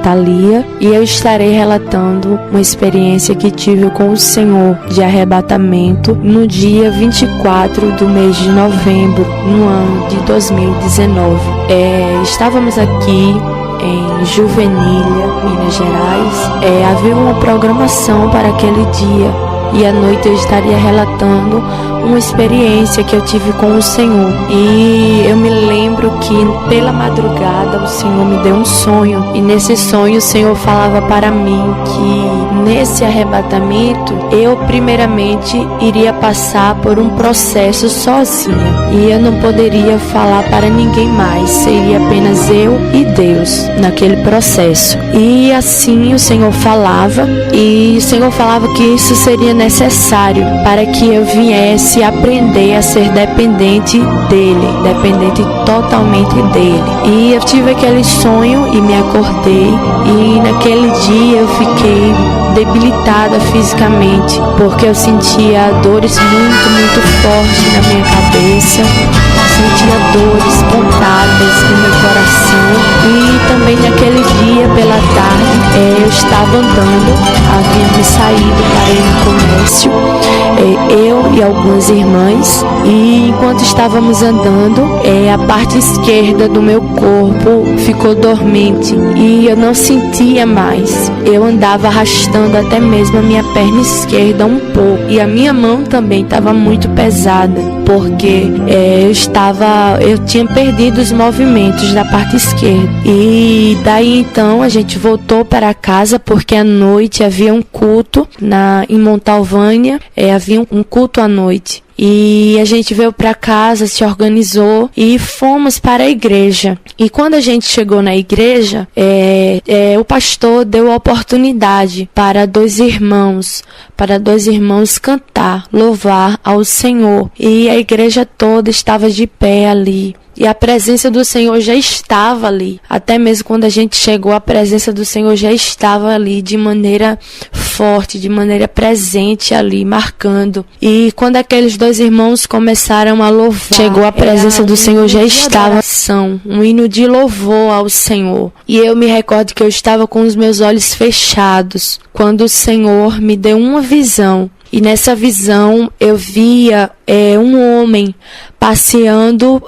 Thalia, e eu estarei relatando uma experiência que tive com o Senhor de arrebatamento no dia 24 do mês de novembro, no ano de 2019. Estávamos aqui em Juvenília, Minas Gerais. Havia uma programação para aquele dia e à noite eu estaria relatando uma experiência que eu tive com o Senhor. E eu me lembro que pela madrugada o Senhor me deu um sonho, e nesse sonho o Senhor falava para mim que nesse arrebatamento eu primeiramente iria passar por um processo sozinha, e eu não poderia falar para ninguém mais, seria apenas eu e Deus naquele processo. E assim o Senhor falava, e o Senhor falava que isso seria necessário para que eu viesse aprender a ser dependente dele, dependente totalmente dele. E eu tive aquele sonho e me acordei, e naquele dia eu fiquei debilitada fisicamente, porque eu sentia dores muito fortes na minha cabeça, sentia dores pontadas no meu coração. E também naquele dia pela tarde eu estava andando, havíamos saído para ir no comércio, eu e algumas irmãs, e enquanto estávamos andando, a parte esquerda do meu corpo ficou dormente e eu não sentia mais. Eu andava arrastando até mesmo a minha perna esquerda um pouco, e a minha mão também estava muito pesada, porque eu tinha perdido os movimentos da parte esquerda. E daí então a gente voltou para casa, porque à noite havia um culto em Montalvânia, havia um culto à noite. E a gente veio para casa, se organizou e fomos para a igreja. E quando a gente chegou na igreja, o pastor deu a oportunidade para dois irmãos cantar, louvar ao Senhor. E a igreja toda estava de pé ali. E a presença do Senhor já estava ali. Até mesmo quando a gente chegou, a presença do Senhor já estava ali de maneira forte, de maneira presente ali, marcando. E quando aqueles dois irmãos começaram a louvar, chegou a presença do Senhor, já estava um hino de louvor ao Senhor. E eu me recordo que eu estava com os meus olhos fechados quando o Senhor me deu uma visão. E nessa visão eu via um homem passeando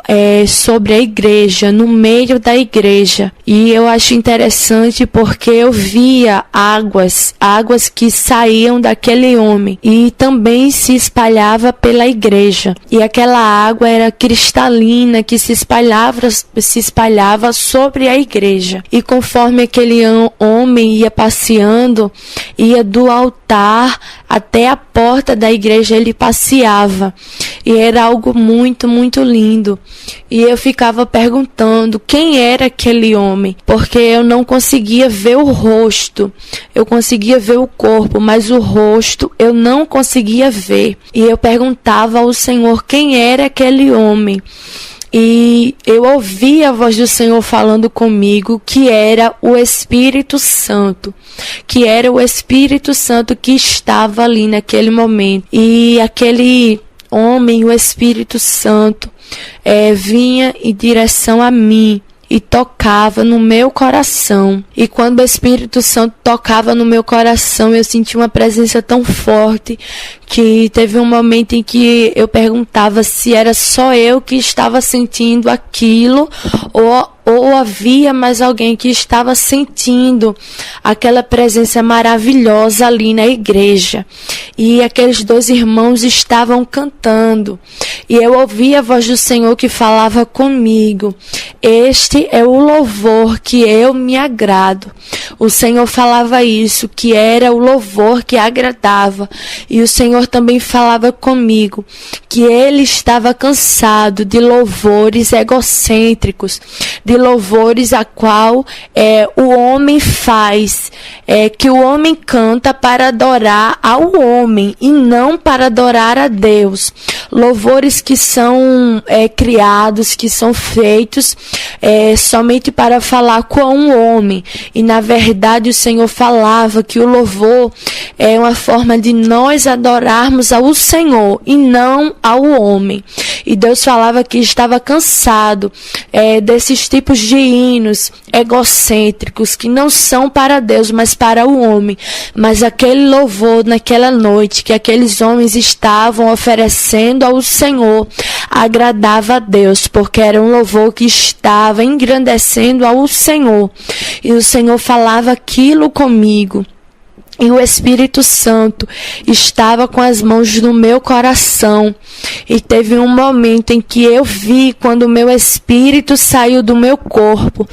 sobre a igreja, no meio da igreja. E eu acho interessante porque eu via águas que saíam daquele homem e também se espalhava pela igreja. E aquela água era cristalina, que se espalhava sobre a igreja. E conforme aquele homem ia passeando, ia do altar até a porta da igreja, ele passeava. E era algo muito lindo. E eu ficava perguntando quem era aquele homem, porque eu não conseguia ver o rosto. Eu conseguia ver o corpo, mas o rosto eu não conseguia ver. E eu perguntava ao Senhor quem era aquele homem. E eu ouvi a voz do Senhor falando comigo que era o Espírito Santo, que era o Espírito Santo que estava ali naquele momento. E aquele homem, o Espírito Santo, vinha em direção a mim e tocava no meu coração. E quando o Espírito Santo tocava no meu coração, eu senti uma presença tão forte que teve um momento em que eu perguntava se era só eu que estava sentindo aquilo ou havia mais alguém que estava sentindo aquela presença maravilhosa ali na igreja. E aqueles dois irmãos estavam cantando. E eu ouvi a voz do Senhor que falava comigo: este é o louvor que eu me agrado. O Senhor falava isso, que era o louvor que agradava. E o Senhor também falava comigo que ele estava cansado de louvores egocêntricos, de louvores a qual o homem faz, que o homem canta para adorar ao homem e não para adorar a Deus. Louvores que são criados, que são feitos somente para falar com o homem. E na verdade o Senhor falava que o louvor é uma forma de nós adorarmos ao Senhor e não ao homem. E Deus falava que estava cansado desses tipos de hinos egocêntricos que não são para Deus, mas para o homem. Mas aquele louvor naquela noite que aqueles homens estavam oferecendo ao Senhor agradava a Deus, porque era um louvor que estava engrandecendo ao Senhor. E o Senhor falava aquilo comigo. E o Espírito Santo estava com as mãos no meu coração. E teve um momento em que eu vi quando o meu espírito saiu do meu corpo.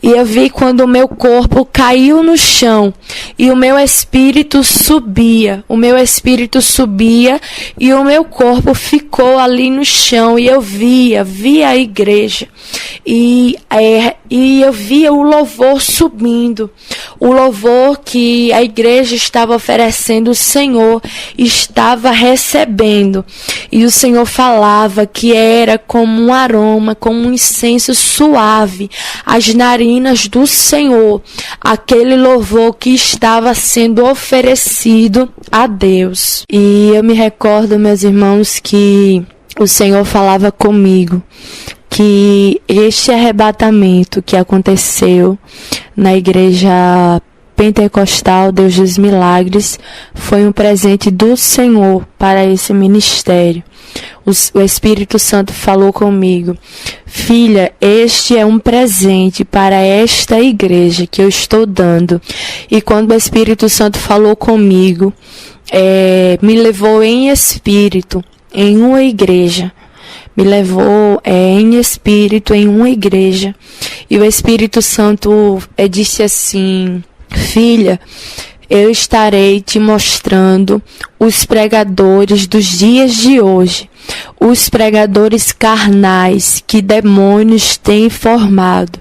E eu vi quando o meu corpo caiu no chão. E o meu espírito subia. O meu espírito subia e o meu corpo ficou ali no chão. E eu via a igreja. E eu via o louvor subindo. O louvor que a igreja estava oferecendo, o Senhor estava recebendo. E o Senhor falava que era como um aroma, como um incenso suave, as narinas do Senhor, aquele louvor que estava sendo oferecido a Deus. E eu me recordo, meus irmãos, que o Senhor falava comigo que este arrebatamento que aconteceu na igreja pentecostal Deus dos Milagres foi um presente do Senhor para esse ministério. O Espírito Santo falou comigo: filha, este é um presente para esta igreja que eu estou dando. E quando o Espírito Santo falou comigo, me levou em espírito em uma igreja. Me levou em espírito em uma igreja. E o Espírito Santo disse assim: filha, eu estarei te mostrando os pregadores dos dias de hoje, os pregadores carnais que demônios têm formado.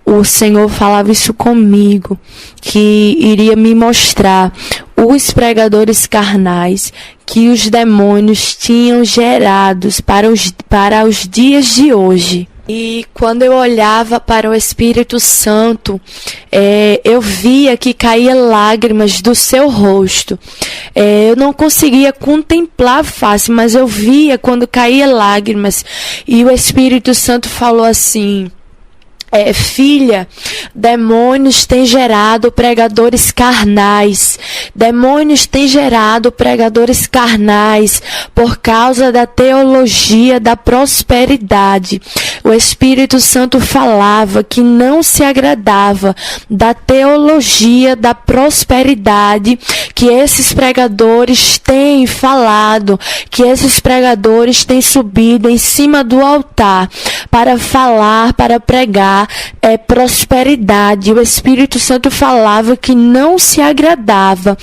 O Senhor falava isso comigo, que iria me mostrar os pregadores carnais que os demônios tinham gerados para os dias de hoje. E quando eu olhava para o Espírito Santo, eu via que caía lágrimas do seu rosto. Eu não conseguia contemplar a face, mas eu via quando caía lágrimas. E o Espírito Santo falou assim: filha, demônios têm gerado pregadores carnais. Demônios têm gerado pregadores carnais por causa da teologia da prosperidade. O Espírito Santo falava que não se agradava da teologia da prosperidade que esses pregadores têm falado, que esses pregadores têm subido em cima do altar para falar, para pregar prosperidade. O Espírito Santo falava que não se agradava,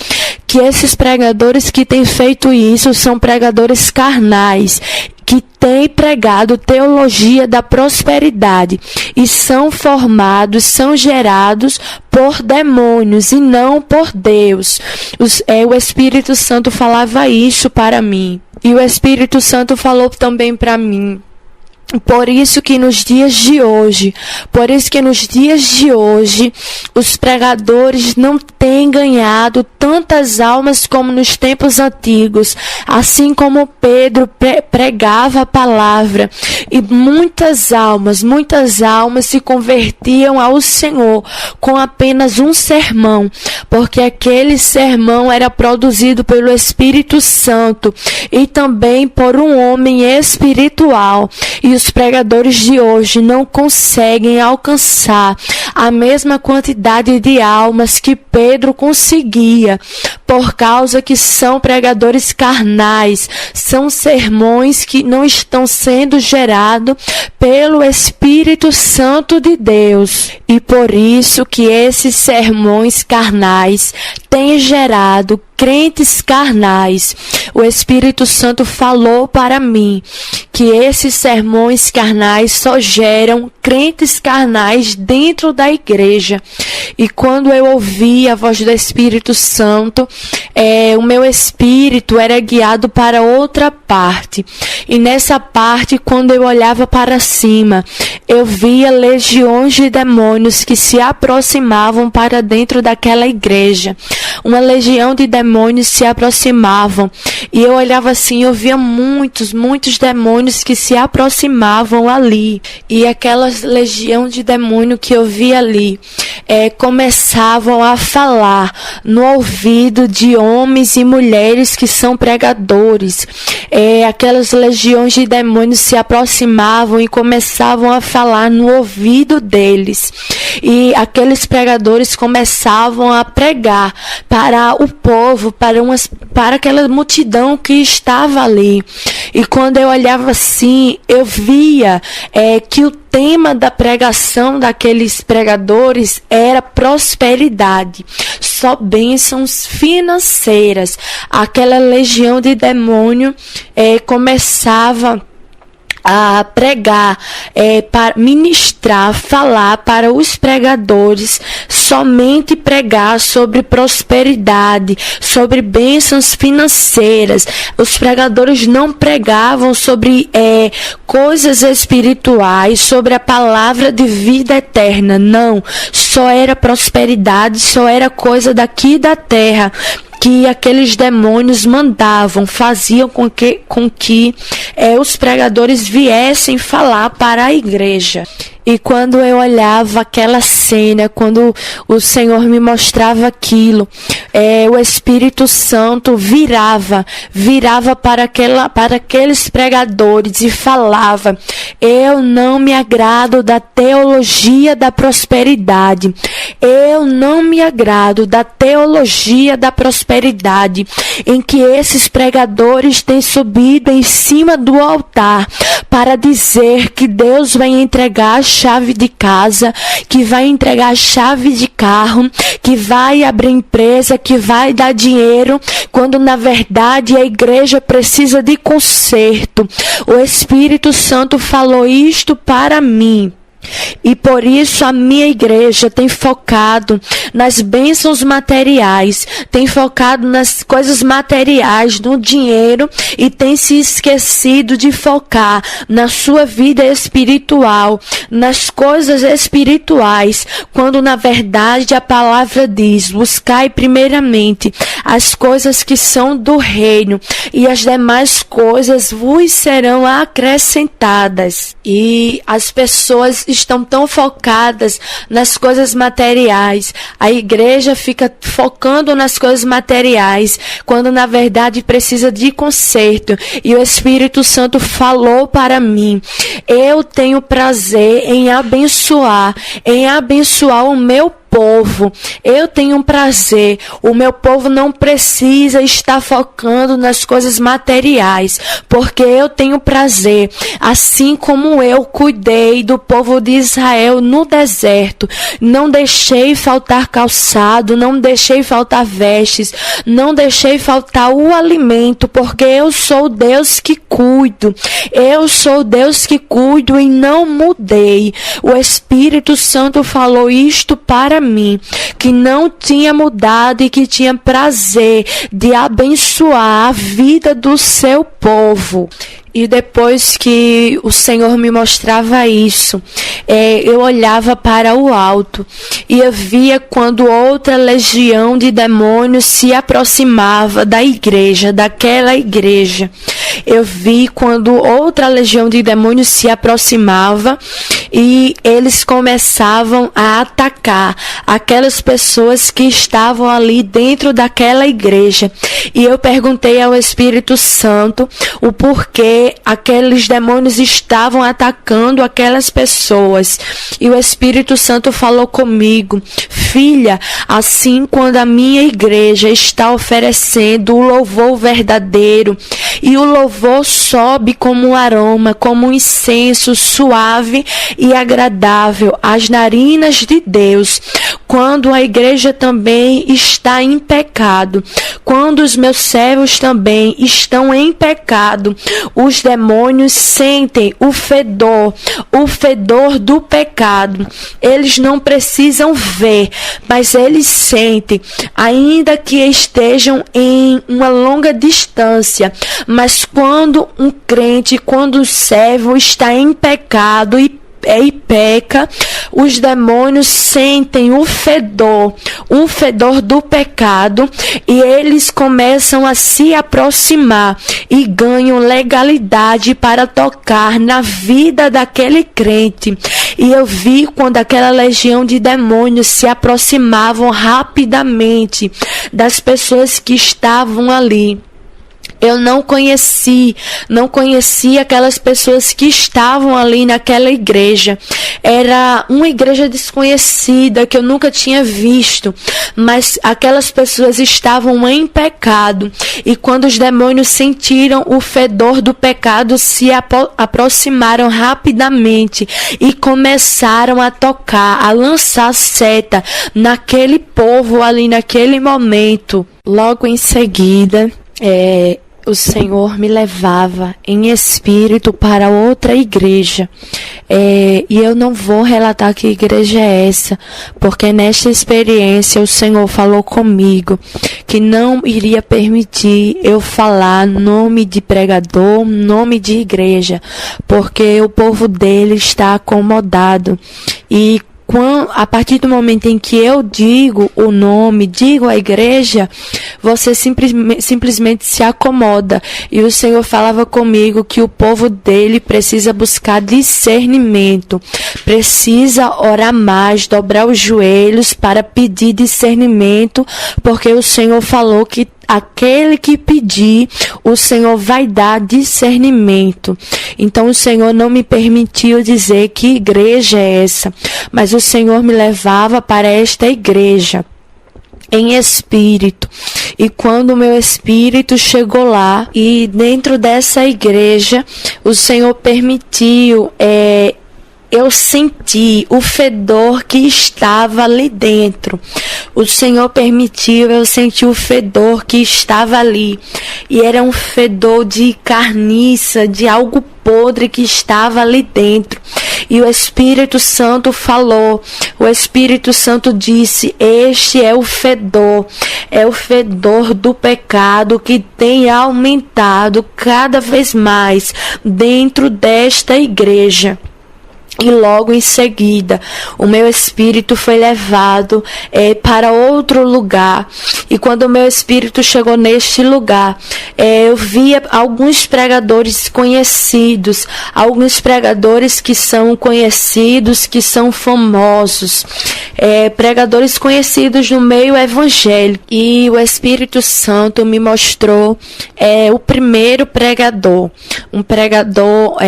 que esses pregadores que têm feito isso são pregadores carnais, que têm pregado teologia da prosperidade e são formados, são gerados por demônios e não por Deus. O Espírito Santo falava isso para mim. E o Espírito Santo falou também para mim: por isso que nos dias de hoje, os pregadores não têm ganhado tantas almas como nos tempos antigos, assim como Pedro pregava a palavra, e muitas almas se convertiam ao Senhor com apenas um sermão, porque aquele sermão era produzido pelo Espírito Santo e também por um homem espiritual. E os pregadores de hoje não conseguem alcançar a mesma quantidade de almas que Pedro conseguia, por causa que são pregadores carnais, são sermões que não estão sendo gerados pelo Espírito Santo de Deus. E por isso que esses sermões carnais têm gerado crentes carnais. O Espírito Santo falou para mim que esses sermões carnais só geram crentes carnais dentro da igreja. E quando eu ouvi a voz do Espírito Santo, o meu espírito era guiado para outra parte. E nessa parte, quando eu olhava para cima, eu via legiões de demônios que se aproximavam para dentro daquela igreja. uma legião de demônios se aproximavam. E eu olhava assim, eu via muitos demônios que se aproximavam ali. E aquela legião de demônio que eu via ali, começavam a falar no ouvido de homens e mulheres que são pregadores. Aquelas legiões de demônios se aproximavam e começavam a falar no ouvido deles. E aqueles pregadores começavam a pregar para o povo, para aquela multidão que estava ali. E quando eu olhava assim, eu via que o tema da pregação daqueles pregadores era prosperidade, só bênçãos financeiras. Aquela legião de demônio começava a pregar, para ministrar, falar para os pregadores, somente pregar sobre prosperidade, sobre bênçãos financeiras. Os pregadores não pregavam sobre coisas espirituais, sobre a palavra de vida eterna, não. Só era prosperidade, só era coisa daqui da terra que aqueles demônios mandavam, faziam com que os pregadores viessem falar para a igreja. E quando eu olhava aquela cena, quando o Senhor me mostrava aquilo, o Espírito Santo virava para aqueles pregadores e falava: eu não me agrado da teologia da prosperidade. Eu não me agrado da teologia da prosperidade em que esses pregadores têm subido em cima do altar para dizer que Deus vai entregar a chave de casa, que vai entregar a chave de carro, que vai abrir empresa, que vai dar dinheiro, quando na verdade a igreja precisa de conserto. O Espírito Santo falou isto para mim. E por isso a minha igreja tem focado nas bênçãos materiais, tem focado nas coisas materiais, no dinheiro, e tem se esquecido de focar na sua vida espiritual, nas coisas espirituais, quando na verdade a palavra diz: buscai primeiramente as coisas que são do reino, e as demais coisas vos serão acrescentadas. E as pessoas estão tão focadas nas coisas materiais. A igreja fica focando nas coisas materiais, quando na verdade precisa de conserto. E o Espírito Santo falou para mim: eu tenho prazer em abençoar o meu povo. Eu tenho um prazer. O meu povo não precisa estar focando nas coisas materiais, porque eu tenho prazer. Assim como eu cuidei do povo de Israel no deserto, não deixei faltar calçado, não deixei faltar vestes, não deixei faltar o alimento, porque eu sou Deus que cuido. Eu sou Deus que cuido e não mudei. O Espírito Santo falou isto para mim, que não tinha mudado e que tinha prazer de abençoar a vida do seu povo. E depois que o Senhor me mostrava isso, eu olhava para o alto e eu via quando outra legião de demônios se aproximava da igreja, daquela igreja. Eu vi quando outra legião de demônios se aproximava e eles começavam a atacar aquelas pessoas que estavam ali dentro daquela igreja. E eu perguntei ao Espírito Santo o porquê aqueles demônios estavam atacando aquelas pessoas. E o Espírito Santo falou comigo: filha, assim quando a minha igreja está oferecendo o louvor verdadeiro, e o louvor sobe como um aroma, como um incenso suave e agradável às narinas de Deus, quando a igreja também está em pecado, quando os meus servos também estão em pecado, os demônios sentem o fedor do pecado. Eles não precisam ver, mas eles sentem, ainda que estejam em uma longa distância. Mas quando um crente, quando o servo está em pecado e e peca, os demônios sentem o fedor do pecado, e eles começam a se aproximar e ganham legalidade para tocar na vida daquele crente. E eu vi quando aquela legião de demônios se aproximavam rapidamente das pessoas que estavam ali. Eu não conheci aquelas pessoas que estavam ali naquela igreja. Era uma igreja desconhecida que eu nunca tinha visto, mas aquelas pessoas estavam em pecado. E quando os demônios sentiram o fedor do pecado, se aproximaram rapidamente e começaram a tocar, a lançar seta naquele povo ali naquele momento. Logo em seguida, o Senhor me levava em espírito para outra igreja. E eu não vou relatar que igreja é essa, porque nesta experiência o Senhor falou comigo que não iria permitir eu falar nome de pregador, nome de igreja, porque o povo dele está acomodado. E a partir do momento em que eu digo o nome, digo a igreja, você simplesmente se acomoda. E o Senhor falava comigo que o povo dele precisa buscar discernimento, precisa orar mais, dobrar os joelhos para pedir discernimento, porque o Senhor falou que aquele que pedir, o Senhor vai dar discernimento. Então o Senhor não me permitiu dizer que igreja é essa, mas o Senhor me levava para esta igreja em espírito. E quando o meu espírito chegou lá, e dentro dessa igreja, o Senhor permitiu eu senti o fedor que estava ali dentro. O Senhor permitiu eu sentir o fedor que estava ali. E era um fedor de carniça, de algo podre que estava ali dentro. E o Espírito Santo falou, o Espírito Santo disse: este é o fedor do pecado que tem aumentado cada vez mais dentro desta igreja. E logo em seguida, o meu espírito foi levado para outro lugar. E quando o meu espírito chegou neste lugar, eu via alguns pregadores conhecidos, alguns pregadores que são conhecidos, que são famosos, pregadores conhecidos no meio evangélico. E o Espírito Santo me mostrou o primeiro pregador, um pregador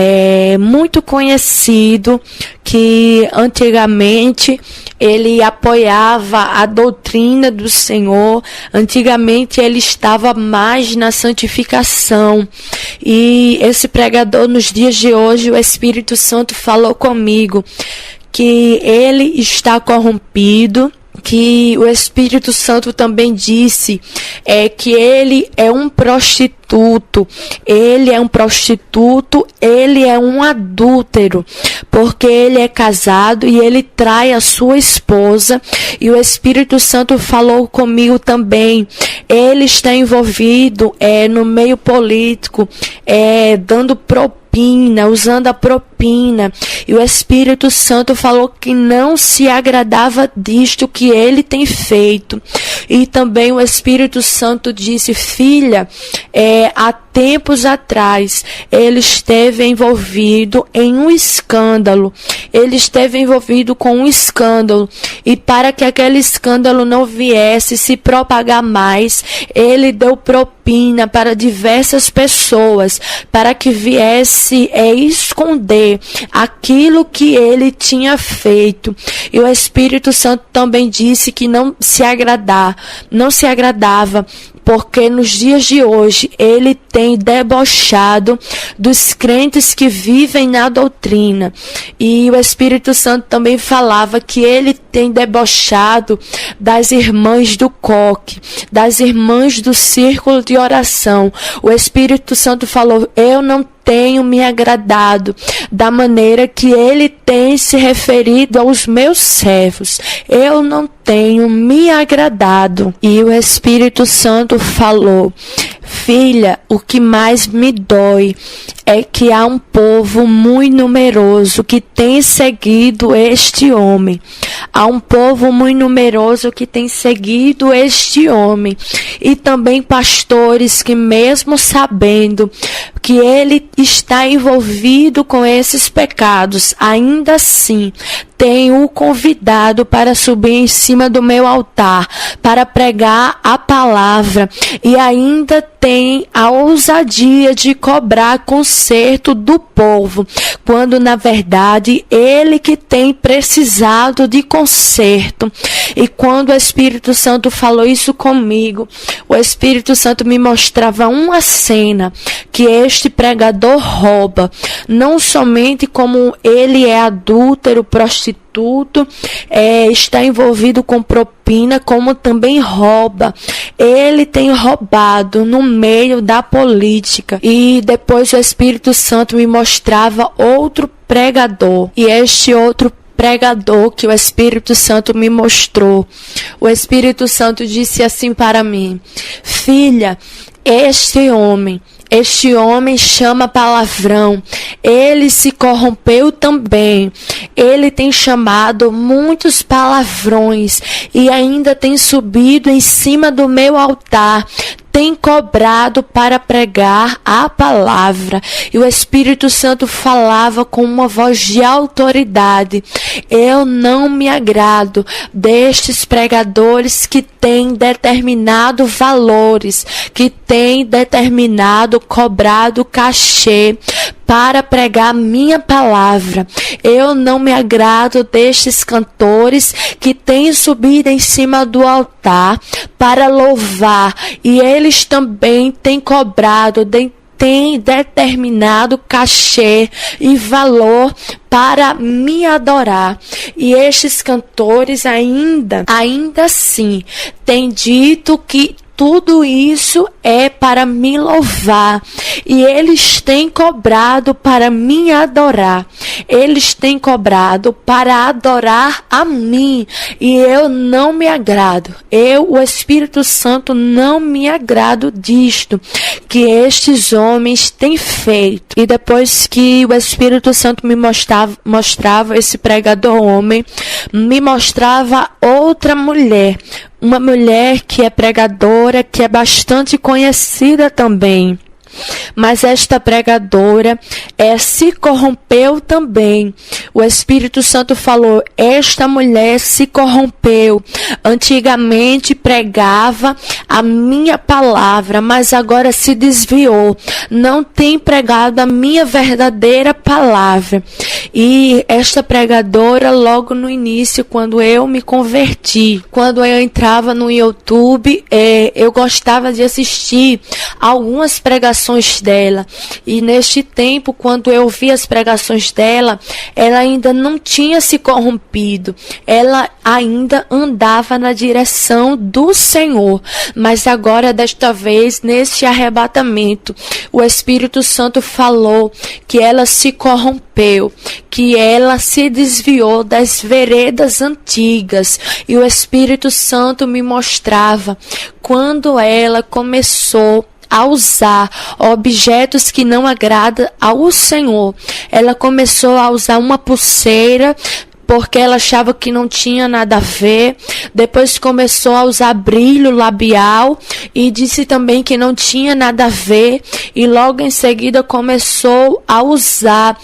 muito conhecido, que antigamente ele apoiava a doutrina do Senhor, antigamente ele estava mais na santificação. E esse pregador, nos dias de hoje, o Espírito Santo falou comigo que ele está corrompido, que o Espírito Santo também disse que ele é um prostituto, ele é um adúltero, porque ele é casado e ele trai a sua esposa. E o Espírito Santo falou comigo também, ele está envolvido no meio político, dando propina, usando a propina. E o Espírito Santo falou que não se agradava disto que ele tem feito. E também o Espírito Santo disse: filha, há tempos atrás ele esteve envolvido em um escândalo. Ele esteve envolvido com um escândalo. E para que aquele escândalo não viesse se propagar mais, ele deu propina para diversas pessoas, para que viesse esconder aquilo que ele tinha feito. E o Espírito Santo também disse que não se agradava, porque nos dias de hoje ele tem debochado dos crentes que vivem na doutrina. E o Espírito Santo também falava que ele tem debochado das irmãs do coque, das irmãs do círculo de oração. O Espírito Santo falou: eu não tenho me agradado da maneira que ele tem se referido aos meus servos. Eu não tenho me agradado. E o Espírito Santo falou: Filha, o que mais me dói é que há um povo muito numeroso que tem seguido este homem. Há um povo muito numeroso que tem seguido este homem. E também pastores que, mesmo sabendo que ele está envolvido com esses pecados, ainda assim tem o convidado para subir em cima do meu altar, para pregar a palavra, e ainda tem a ousadia de cobrar conserto do povo, quando na verdade ele que tem precisado de conserto. E quando o Espírito Santo falou isso comigo, o Espírito Santo me mostrava uma cena que este pregador rouba, não somente como ele é adúltero, prostituto, está envolvido com propina, como também rouba. Ele tem roubado no meio da política. E depois o Espírito Santo me mostrava outro pregador. E este outro pregador que o Espírito Santo me mostrou, o Espírito Santo disse assim para mim: filha, este homem chama palavrão, ele se corrompeu também, ele tem chamado muitos palavrões e ainda tem subido em cima do meu altar, tem cobrado para pregar a palavra. E o Espírito Santo falava com uma voz de autoridade: eu não me agrado destes pregadores que têm determinado valores, que têm determinado, cobrado cachê para pregar minha palavra. Eu não me agrado destes cantores que têm subido em cima do altar para louvar, e eles também têm cobrado, têm determinado cachê e valor para me adorar. E estes cantores ainda assim têm dito que tudo isso é para me louvar. E eles têm cobrado para me adorar. Eles têm cobrado para adorar a mim. E eu não me agrado. O Espírito Santo, não me agrado disto que estes homens têm feito. E depois que o Espírito Santo me mostrava esse pregador homem, me mostrava outra mulher. Uma mulher que é pregadora, que é bastante conhecida também. Mas esta pregadora se corrompeu também. O Espírito Santo falou: esta mulher se corrompeu. Antigamente pregava a minha palavra, mas agora se desviou. Não tem pregado a minha verdadeira palavra. E esta pregadora, logo no início, quando eu me converti, quando eu entrava no YouTube, eu gostava de assistir algumas pregações dela. E neste tempo, quando eu vi as pregações dela, ela ainda não tinha se corrompido. Ela ainda andava na direção do Senhor. Mas agora, desta vez, neste arrebatamento, o Espírito Santo falou que ela se corrompeu, que ela se desviou das veredas antigas. E o Espírito Santo me mostrava quando ela começou a usar objetos que não agradam ao Senhor. Ela começou a usar uma pulseira porque ela achava que não tinha nada a ver. Depois começou a usar brilho labial e disse também que não tinha nada a ver. E logo em seguida começou a usar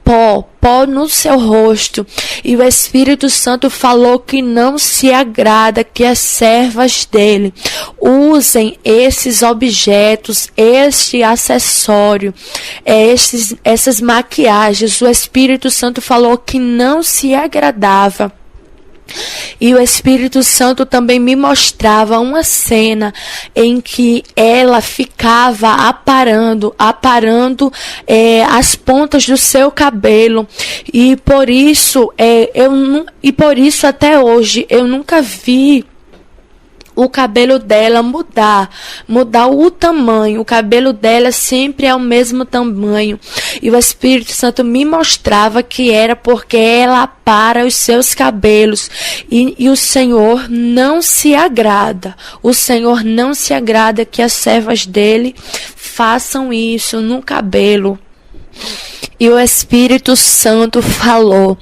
pó no seu rosto. E o Espírito Santo falou que não se agrada que as servas dele usem esses objetos, este acessório, essas maquiagens. O Espírito Santo falou que não se agradava. E o Espírito Santo também me mostrava uma cena em que ela ficava aparando as pontas do seu cabelo. E por isso até hoje eu nunca vi o cabelo dela mudar o tamanho. O cabelo dela sempre é o mesmo tamanho. E o Espírito Santo me mostrava que era porque ela para os seus cabelos. E o Senhor não se agrada. O Senhor não se agrada que as servas dele façam isso no cabelo. E o Espírito Santo falou: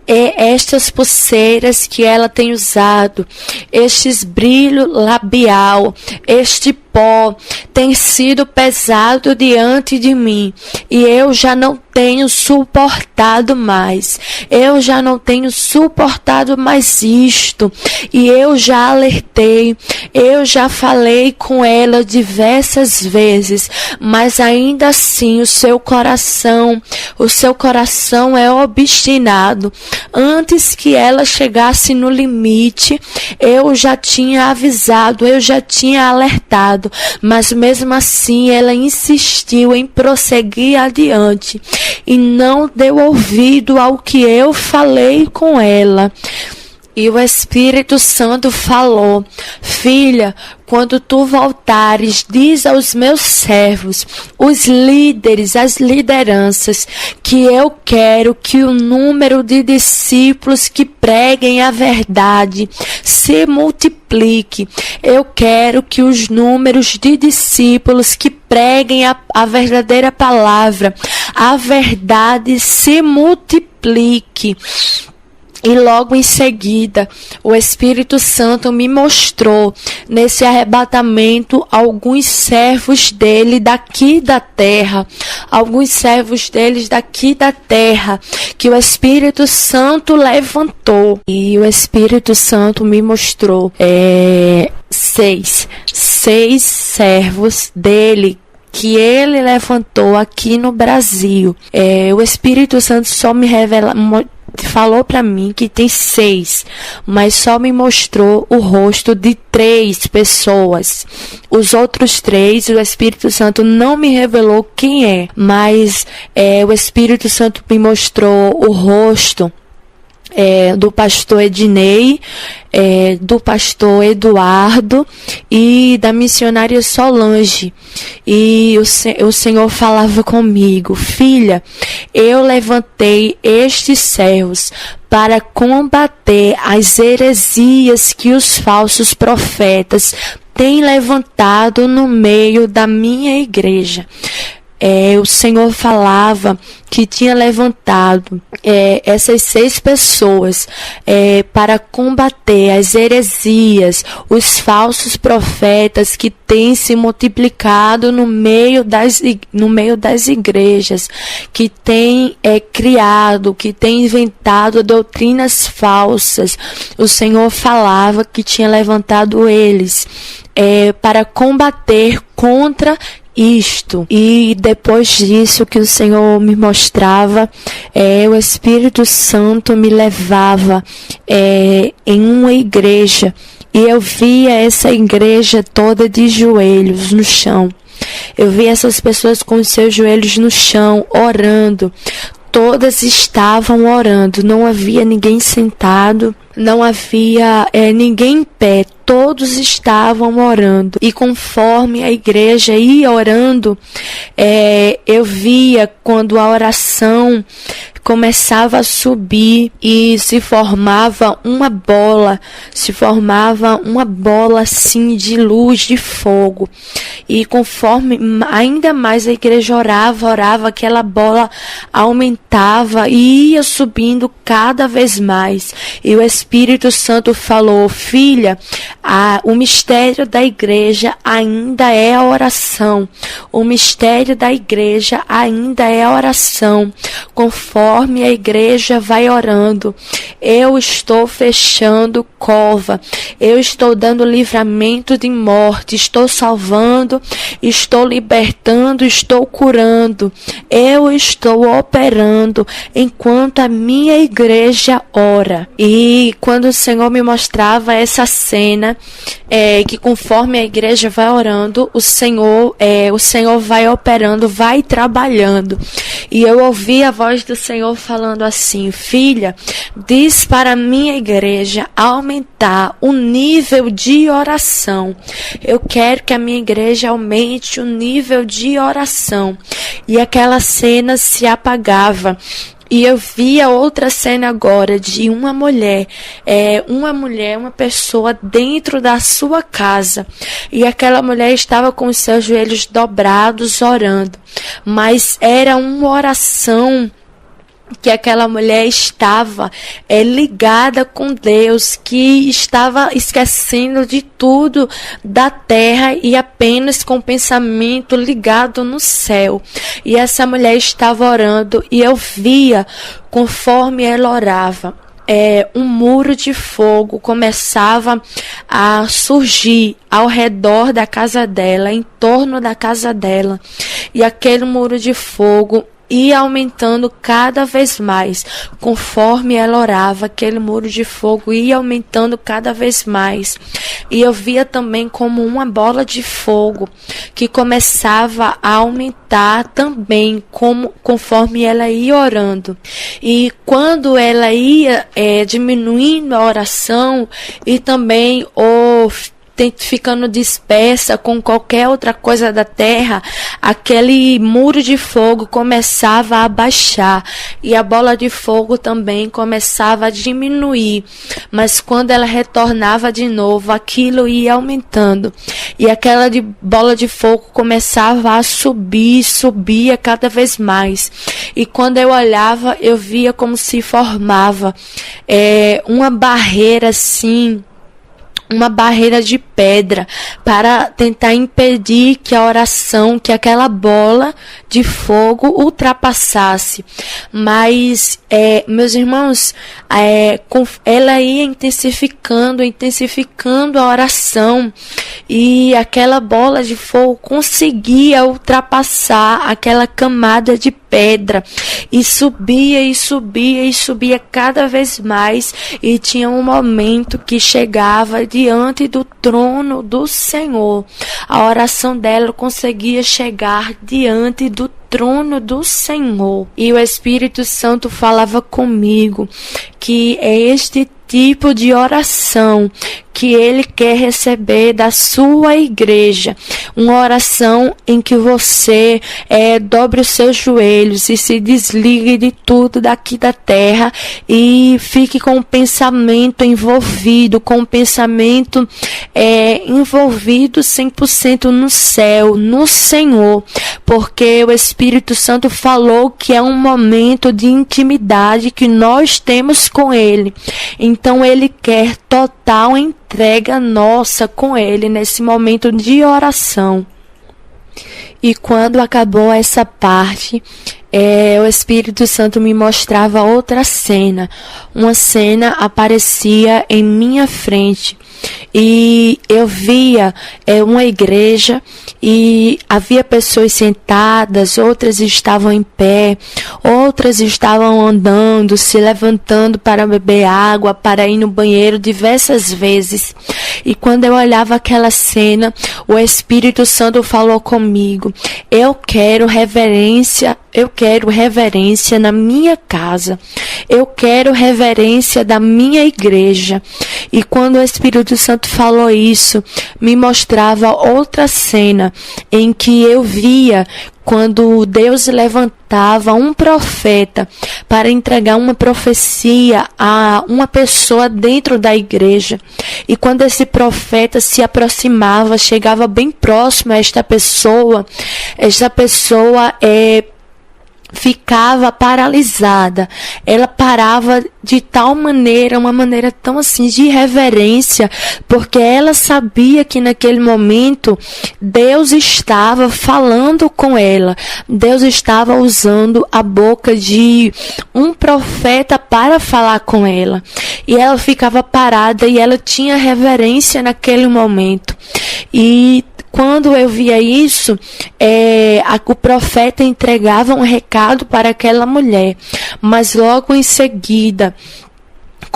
estas pulseiras que ela tem usado, estes brilho labial, este pó tem sido pesado diante de mim, e eu já não tenho suportado mais. Eu já não tenho suportado mais isto. E eu já alertei, eu já falei com ela diversas vezes, mas ainda assim o seu coração é obstinado. Antes que ela chegasse no limite, eu já tinha avisado, eu já tinha alertado, mas mesmo assim ela insistiu em prosseguir adiante e não deu ouvido ao que eu falei com ela. E o Espírito Santo falou: filha, quando tu voltares, diz aos meus servos, os líderes, as lideranças, que eu quero que o número de discípulos que preguem a verdade se multiplique. Eu quero que os números de discípulos que preguem a verdadeira palavra, a verdade se multiplique. E logo em seguida, o Espírito Santo me mostrou, nesse arrebatamento, alguns servos dele daqui da terra. Alguns servos deles daqui da terra, que o Espírito Santo levantou. E o Espírito Santo me mostrou seis servos dele, que ele levantou aqui no Brasil. O Espírito Santo só me falou para mim que tem 6, mas só me mostrou o rosto de 3 pessoas. Os outros 3, o Espírito Santo não me revelou quem é, mas o Espírito Santo me mostrou o rosto do pastor Ednei, do pastor Eduardo e da missionária Solange. E o Senhor falava comigo: filha, eu levantei estes servos para combater as heresias que os falsos profetas têm levantado no meio da minha igreja. O Senhor falava que tinha levantado essas 6 pessoas para combater as heresias, os falsos profetas que têm se multiplicado no meio das igrejas, que têm criado, que têm inventado doutrinas falsas. O Senhor falava que tinha levantado eles para combater contra isto. E depois disso que o Senhor me mostrava, o Espírito Santo me levava em uma igreja, e eu via essa igreja toda de joelhos no chão. Eu via essas pessoas com os seus joelhos no chão, orando. Todas estavam orando, não havia ninguém sentado, não havia ninguém em pé, todos estavam orando. E conforme a igreja ia orando, eu via quando a oração começava a subir e se formava uma bola assim de luz, de fogo. E conforme ainda mais a igreja orava, aquela bola aumentava e ia subindo cada vez mais. E o Espírito Santo falou: filha, o mistério da igreja ainda é a oração. O mistério da igreja ainda é a oração. Conforme a igreja vai orando, eu estou fechando cova, eu estou dando livramento de morte, estou salvando, estou libertando, estou curando, eu estou operando enquanto a minha igreja ora. E quando o Senhor me mostrava essa cena, que conforme a igreja vai orando, o Senhor vai operando, vai trabalhando. E eu ouvi a voz do Senhor falando assim: filha, diz para a minha igreja aumentar o nível de oração. Eu quero que a minha igreja aumente o nível de oração. E aquela cena se apagava. E eu via outra cena agora de uma mulher, uma pessoa dentro da sua casa. E aquela mulher estava com os seus joelhos dobrados orando. Mas era uma oração que aquela mulher estava ligada com Deus, que estava esquecendo de tudo da terra e apenas com o pensamento ligado no céu. E essa mulher estava orando e eu via, conforme ela orava, um muro de fogo começava a surgir ao redor da casa dela, em torno da casa dela. E aquele muro de fogo ia aumentando cada vez mais, conforme ela orava, aquele muro de fogo ia aumentando cada vez mais. E eu via também como uma bola de fogo que começava a aumentar também, conforme ela ia orando. E quando ela ia diminuindo a oração e também ficando dispersa com qualquer outra coisa da terra, aquele muro de fogo começava a baixar e a bola de fogo também começava a diminuir. Mas quando ela retornava de novo, aquilo ia aumentando e aquela bola de fogo começava a subia cada vez mais. E quando eu olhava, eu via como se formava uma barreira assim, uma barreira de pedra para tentar impedir que a oração, que aquela bola de fogo ultrapassasse. Mas, meus irmãos, ela ia intensificando a oração e aquela bola de fogo conseguia ultrapassar aquela camada de pedra e subia cada vez mais, e tinha um momento que chegava diante do trono do Senhor. A oração dela conseguia chegar diante do trono do Senhor. E o Espírito Santo falava comigo que é este tipo de oração que Ele quer receber da sua igreja. Uma oração em que você dobre os seus joelhos e se desligue de tudo daqui da terra e fique com o pensamento envolvido, com o pensamento envolvido 100% no céu, no Senhor, porque o Espírito Santo falou que é um momento de intimidade que nós temos com Ele. Então Ele quer total entrega nossa com Ele nesse momento de oração. E quando acabou essa parte, o Espírito Santo me mostrava outra cena. Uma cena aparecia em minha frente e eu via uma igreja e havia pessoas sentadas, outras estavam em pé, outras estavam andando, se levantando para beber água, para ir no banheiro diversas vezes. E quando eu olhava aquela cena, o Espírito Santo falou comigo: eu quero reverência na minha casa. Eu quero reverência da minha igreja. E quando o Espírito Santo falou isso, me mostrava outra cena em que eu via quando Deus levantava um profeta para entregar uma profecia a uma pessoa dentro da igreja. E quando esse profeta se aproximava, chegava bem próximo a esta pessoa ficava paralisada. Ela parava de tal maneira, uma maneira tão assim de reverência, porque ela sabia que naquele momento Deus estava falando com ela. Deus estava usando a boca de um profeta para falar com ela. E ela ficava parada e ela tinha reverência naquele momento. E quando eu via isso, o profeta entregava um recado para aquela mulher, mas logo em seguida,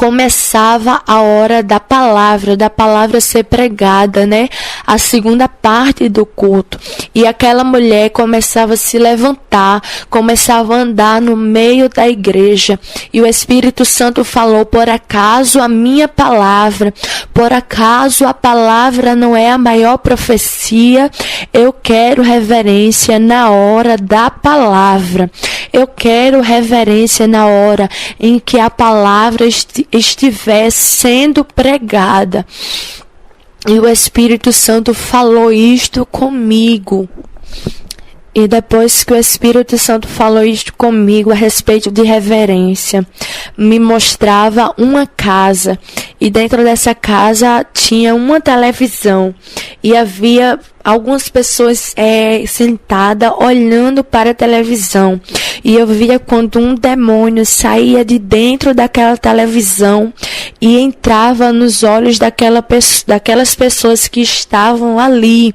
começava a hora da palavra ser pregada, né? A segunda parte do culto. E aquela mulher começava a se levantar, começava a andar no meio da igreja. E o Espírito Santo falou: por acaso a minha palavra, por acaso a palavra não é a maior profecia? Eu quero reverência na hora da palavra. Eu quero reverência na hora em que a palavra estiver sendo pregada. E o Espírito Santo falou isto comigo. E depois que o Espírito Santo falou isto comigo a respeito de reverência, me mostrava uma casa. E dentro dessa casa tinha uma televisão. E havia algumas pessoas sentadas olhando para a televisão. E eu via quando um demônio saía de dentro daquela televisão e entrava nos olhos daquelas pessoas que estavam ali.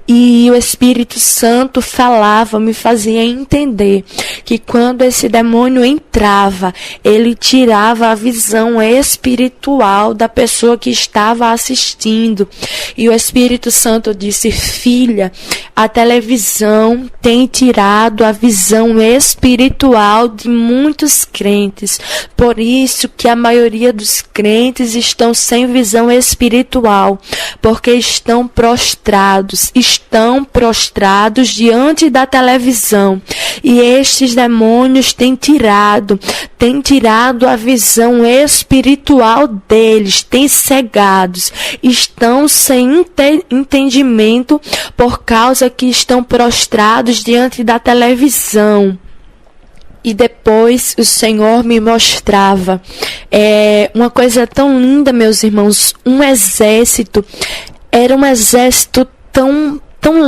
E o Espírito Santo falava, me fazia entender que quando esse demônio entrava, ele tirava a visão espiritual da pessoa que estava assistindo. E o Espírito Santo disse: filha, a televisão tem tirado a visão espiritual de muitos crentes. Por isso que a maioria dos crentes estão sem visão espiritual, porque estão prostrados diante da televisão. E estes demônios têm tirado a visão espiritual deles, têm cegados, estão sem entendimento por causa que estão prostrados diante da televisão. E depois o Senhor me mostrava uma coisa tão linda, meus irmãos, um exército. Era um exército tão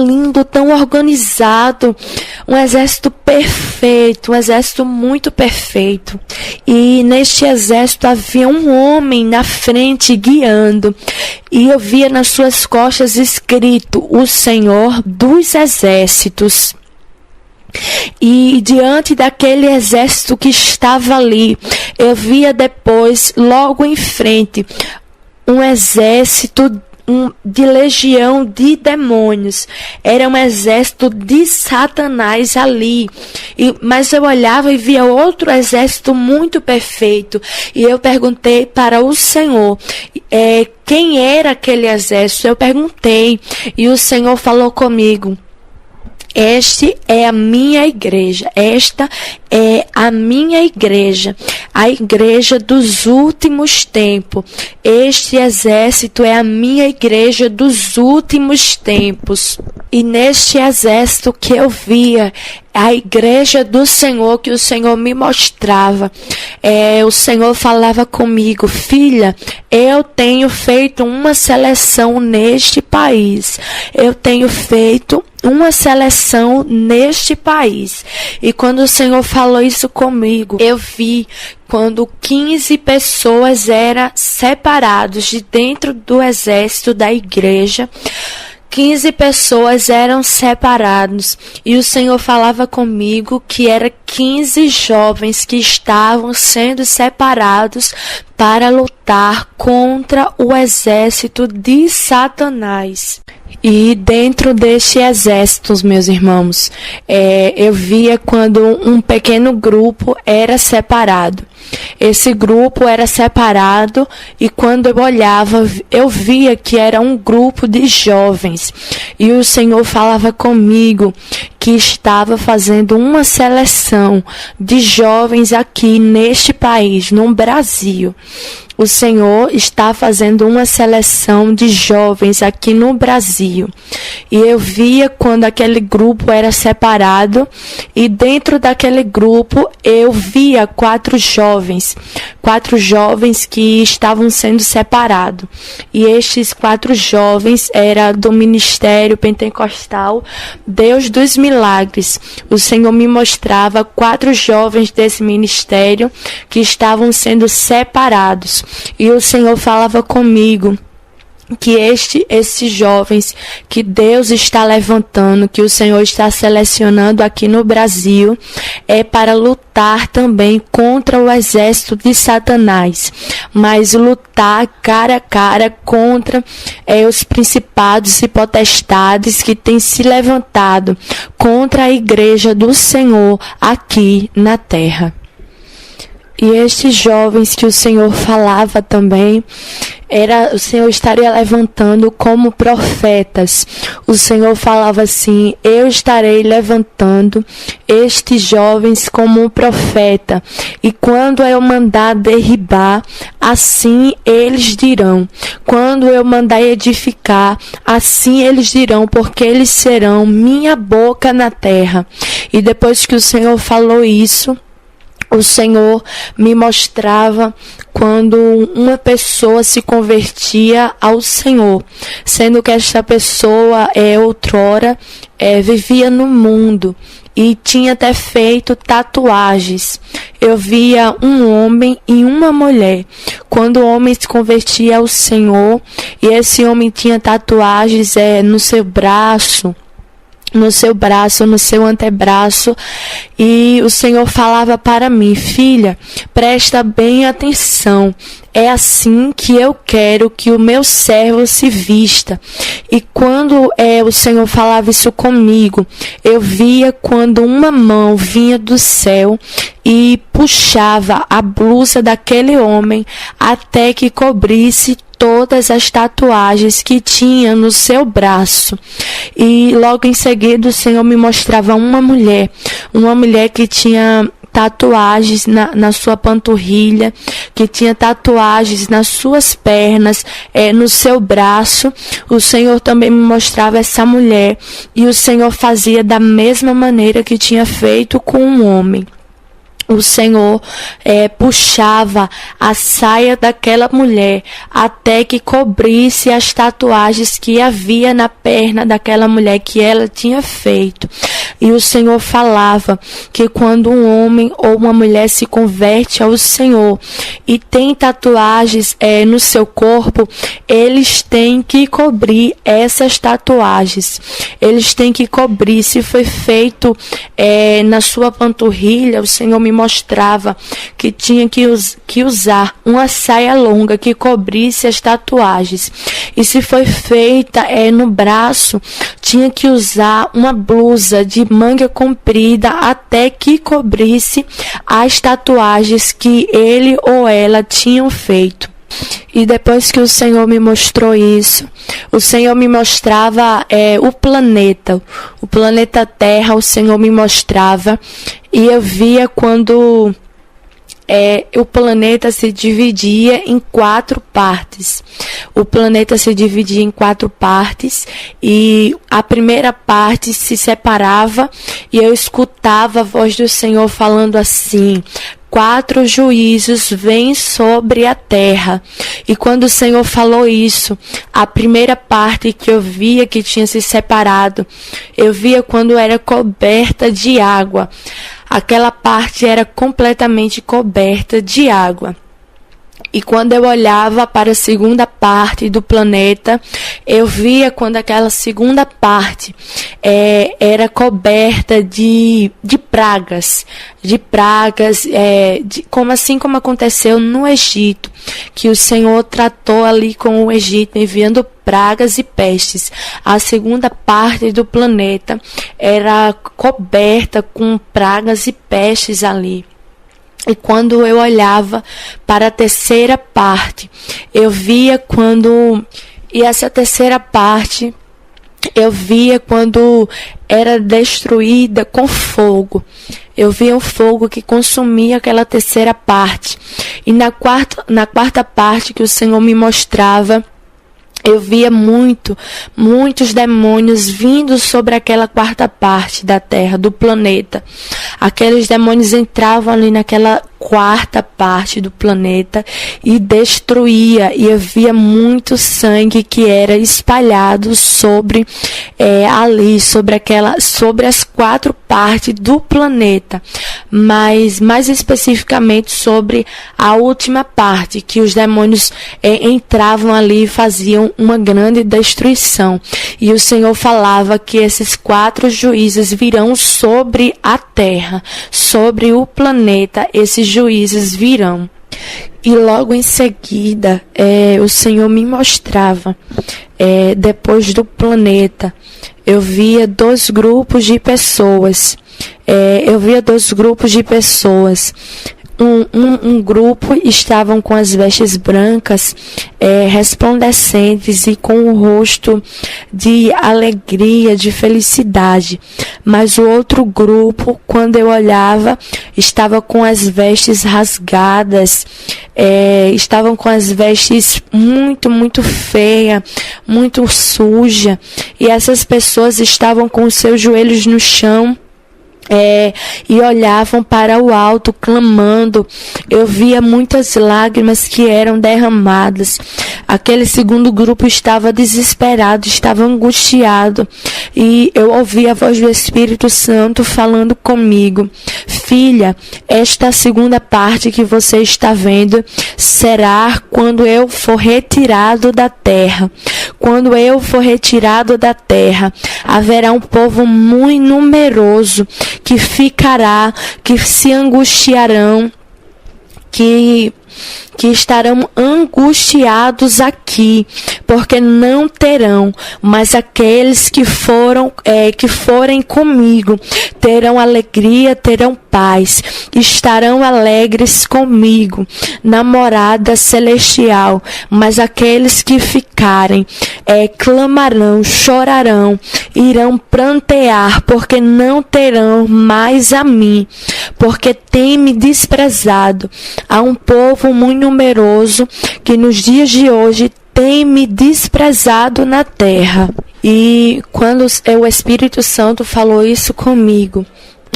lindo, tão organizado, um exército perfeito, um exército muito perfeito. E neste exército havia um homem na frente guiando, e eu via nas suas costas escrito: o Senhor dos Exércitos. E diante daquele exército que estava ali, eu via depois, logo em frente, um exército de legião de demônios. Era um exército de Satanás ali. Mas eu olhava e via outro exército muito perfeito. E eu perguntei para o Senhor, quem era aquele exército? Eu perguntei e o Senhor falou comigo: este é a minha igreja. Esta é a minha igreja, a igreja dos últimos tempos. Este exército é a minha igreja dos últimos tempos. E neste exército que eu via, a igreja do Senhor, que o Senhor me mostrava, o Senhor falava comigo: filha, eu tenho feito uma seleção neste país. Eu tenho feito uma seleção neste país. E quando o Senhor falou isso comigo, eu vi quando 15 pessoas eram separadas de dentro do exército da igreja. 15 pessoas eram separados, e o Senhor falava comigo que eram 15 jovens que estavam sendo separados para lutar contra o exército de Satanás. E dentro deste exército, meus irmãos, eu via quando um pequeno grupo era separado. Esse grupo era separado, e quando eu olhava, eu via que era um grupo de jovens. E o Senhor falava comigo que estava fazendo uma seleção de jovens aqui neste país, no Brasil. O Senhor está fazendo uma seleção de jovens aqui no Brasil. E eu via quando aquele grupo era separado, e dentro daquele grupo eu via 4 jovens que estavam sendo separados. E estes 4 jovens eram do Ministério Pentecostal Deus dos Milagres. O Senhor me mostrava 4 jovens desse ministério que estavam sendo separados. E o Senhor falava comigo que esses jovens que Deus está levantando, que o Senhor está selecionando aqui no Brasil, é para lutar também contra o exército de Satanás, mas lutar cara a cara contra os principados e potestades que têm se levantado contra a igreja do Senhor aqui na terra. E estes jovens que o Senhor falava também, o Senhor estaria levantando como profetas. O Senhor falava assim: eu estarei levantando estes jovens como um profeta, e quando eu mandar derribar, assim eles dirão. Quando eu mandar edificar, assim eles dirão, porque eles serão minha boca na terra. E depois que o Senhor falou isso, o Senhor me mostrava quando uma pessoa se convertia ao Senhor, sendo que esta pessoa outrora vivia no mundo e tinha até feito tatuagens. Eu via um homem e uma mulher. Quando o homem se convertia ao Senhor, e esse homem tinha tatuagens no seu braço, no seu antebraço, e o Senhor falava para mim: filha, presta bem atenção, é assim que eu quero que o meu servo se vista. E quando o Senhor falava isso comigo, eu via quando uma mão vinha do céu e puxava a blusa daquele homem até que cobrisse todas as tatuagens que tinha no seu braço. E logo em seguida o Senhor me mostrava uma mulher que tinha tatuagens na sua panturrilha, que tinha tatuagens nas suas pernas, no seu braço. O Senhor também me mostrava essa mulher, e o Senhor fazia da mesma maneira que tinha feito com um homem. O Senhor puxava a saia daquela mulher até que cobrisse as tatuagens que havia na perna daquela mulher que ela tinha feito. E o Senhor falava que quando um homem ou uma mulher se converte ao Senhor e tem tatuagens no seu corpo, eles têm que cobrir essas tatuagens. Eles têm que cobrir. Se foi feito na sua panturrilha, o Senhor me mostrava que tinha que usar uma saia longa que cobrisse as tatuagens. E se foi feita no braço, tinha que usar uma blusa de manga comprida até que cobrisse as tatuagens que ele ou ela tinham feito. E depois que o Senhor me mostrou isso, o Senhor me mostrava o planeta Terra. O Senhor me mostrava, e eu via quando o planeta se dividia em 4 partes. O planeta se dividia em 4 partes, e a primeira parte se separava, e eu escutava a voz do Senhor falando assim: 4 juízos vêm sobre a terra. E quando o Senhor falou isso, a primeira parte que eu via que tinha se separado, eu via quando era coberta de água. Aquela parte era completamente coberta de água. E quando eu olhava para a segunda parte do planeta, eu via quando aquela segunda parte era coberta de pragas, como aconteceu no Egito, que o Senhor tratou ali com o Egito, enviando pragas e pestes. A segunda parte do planeta era coberta com pragas e pestes ali. E quando eu olhava para a terceira parte, eu via essa terceira parte, eu via quando era destruída com fogo. Eu via um fogo que consumia aquela terceira parte. E na quarta parte que o Senhor me mostrava, eu via muitos demônios vindo sobre aquela quarta parte da terra, do planeta. Aqueles demônios entravam ali naquela quarta parte do planeta e destruía, e havia muito sangue que era espalhado sobre ali, sobre as 4 partes do planeta, mas mais especificamente sobre a última parte, que os demônios entravam ali e faziam uma grande destruição. E o Senhor falava que esses 4 juízes virão sobre a terra, sobre o planeta, esses juízes virão. E logo em seguida, o Senhor me mostrava, depois do planeta, eu via 2 grupos de pessoas. Um grupo estavam com as vestes brancas, resplandecentes e com o rosto de alegria, de felicidade. Mas o outro grupo, quando eu olhava, estava com as vestes rasgadas, estavam com as vestes muito, muito feia, muito suja. E essas pessoas estavam com os seus joelhos no chão, e olhavam para o alto, clamando. Eu via muitas lágrimas que eram derramadas. Aquele segundo grupo estava desesperado, estava angustiado, e eu ouvi a voz do Espírito Santo falando comigo: filha, esta segunda parte que você está vendo será quando eu for retirado da terra. Quando eu for retirado da terra, haverá um povo muito numeroso que ficará, que se angustiarão, que estarão angustiados aqui, porque não terão, mas aqueles que forem comigo terão alegria, terão paz, estarão alegres comigo na morada celestial. Mas aqueles que ficarem, clamarão, chorarão, irão prantear, porque não terão mais a mim, porque tem me desprezado. Há um povo muito numeroso que nos dias de hoje tem me desprezado na terra. E quando o Espírito Santo falou isso comigo,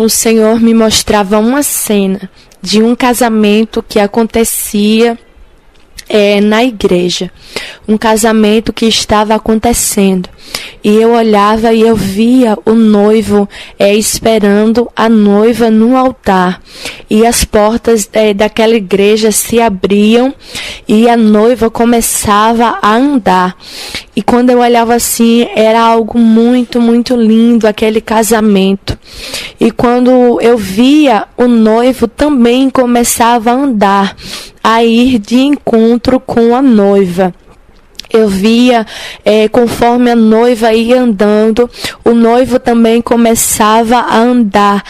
o Senhor me mostrava uma cena de um casamento que acontecia na igreja, um casamento que estava acontecendo, e eu olhava e eu via o noivo esperando a noiva no altar, e as portas daquela igreja se abriam e a noiva começava a andar. E quando eu olhava assim, era algo muito, muito lindo, aquele casamento. E quando eu via, o noivo também começava a andar, a ir de encontro com a noiva. Eu via, conforme a noiva ia andando, o noivo também começava a andar,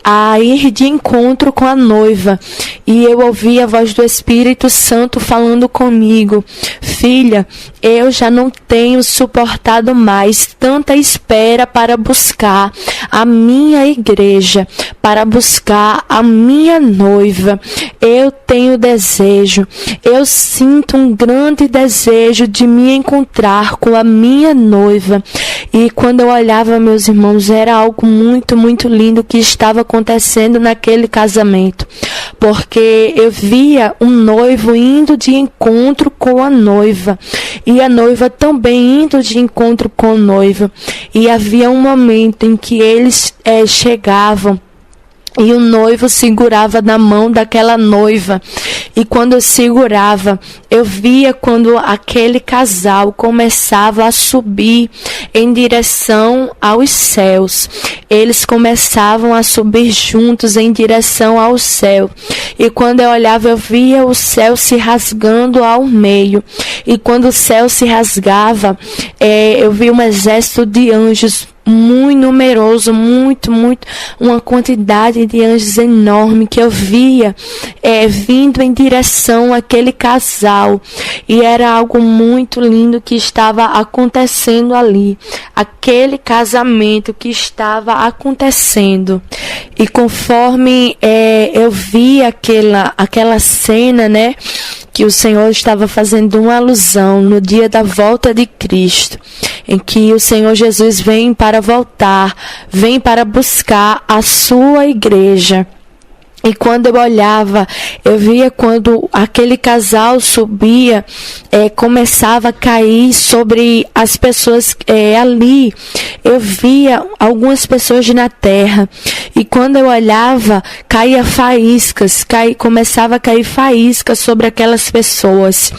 a ir de encontro com a noiva. E eu ouvi a voz do Espírito Santo falando comigo: filha, eu já não tenho suportado mais tanta espera para buscar a minha igreja, para buscar a minha noiva. Eu tenho desejo, eu sinto um grande desejo de me encontrar com a minha noiva. E quando eu olhava, meus irmãos, era algo muito, muito lindo que estava acontecendo naquele casamento, porque eu via um noivo indo de encontro com a noiva, e a noiva também indo de encontro com o noivo, e havia um momento em que eles chegavam, e o noivo segurava na mão daquela noiva. E quando eu segurava, eu via quando aquele casal começava a subir em direção aos céus. Eles começavam a subir juntos em direção ao céu. E quando eu olhava, eu via o céu se rasgando ao meio. E quando o céu se rasgava, eu via um exército de anjos muito numeroso, muito, uma quantidade de anjos enorme que eu via vindo em direção àquele casal, e era algo muito lindo que estava acontecendo ali, aquele casamento que estava acontecendo. E conforme eu vi aquela cena, né, que o Senhor estava fazendo uma alusão no dia da volta de Cristo, em que o Senhor Jesus vem para voltar, vem para buscar a sua igreja. E quando eu olhava, eu via quando aquele casal subia, começava a cair sobre as pessoas ali. Eu via algumas pessoas na terra. E quando eu olhava, caía faíscas, começava a cair faíscas sobre aquelas pessoas.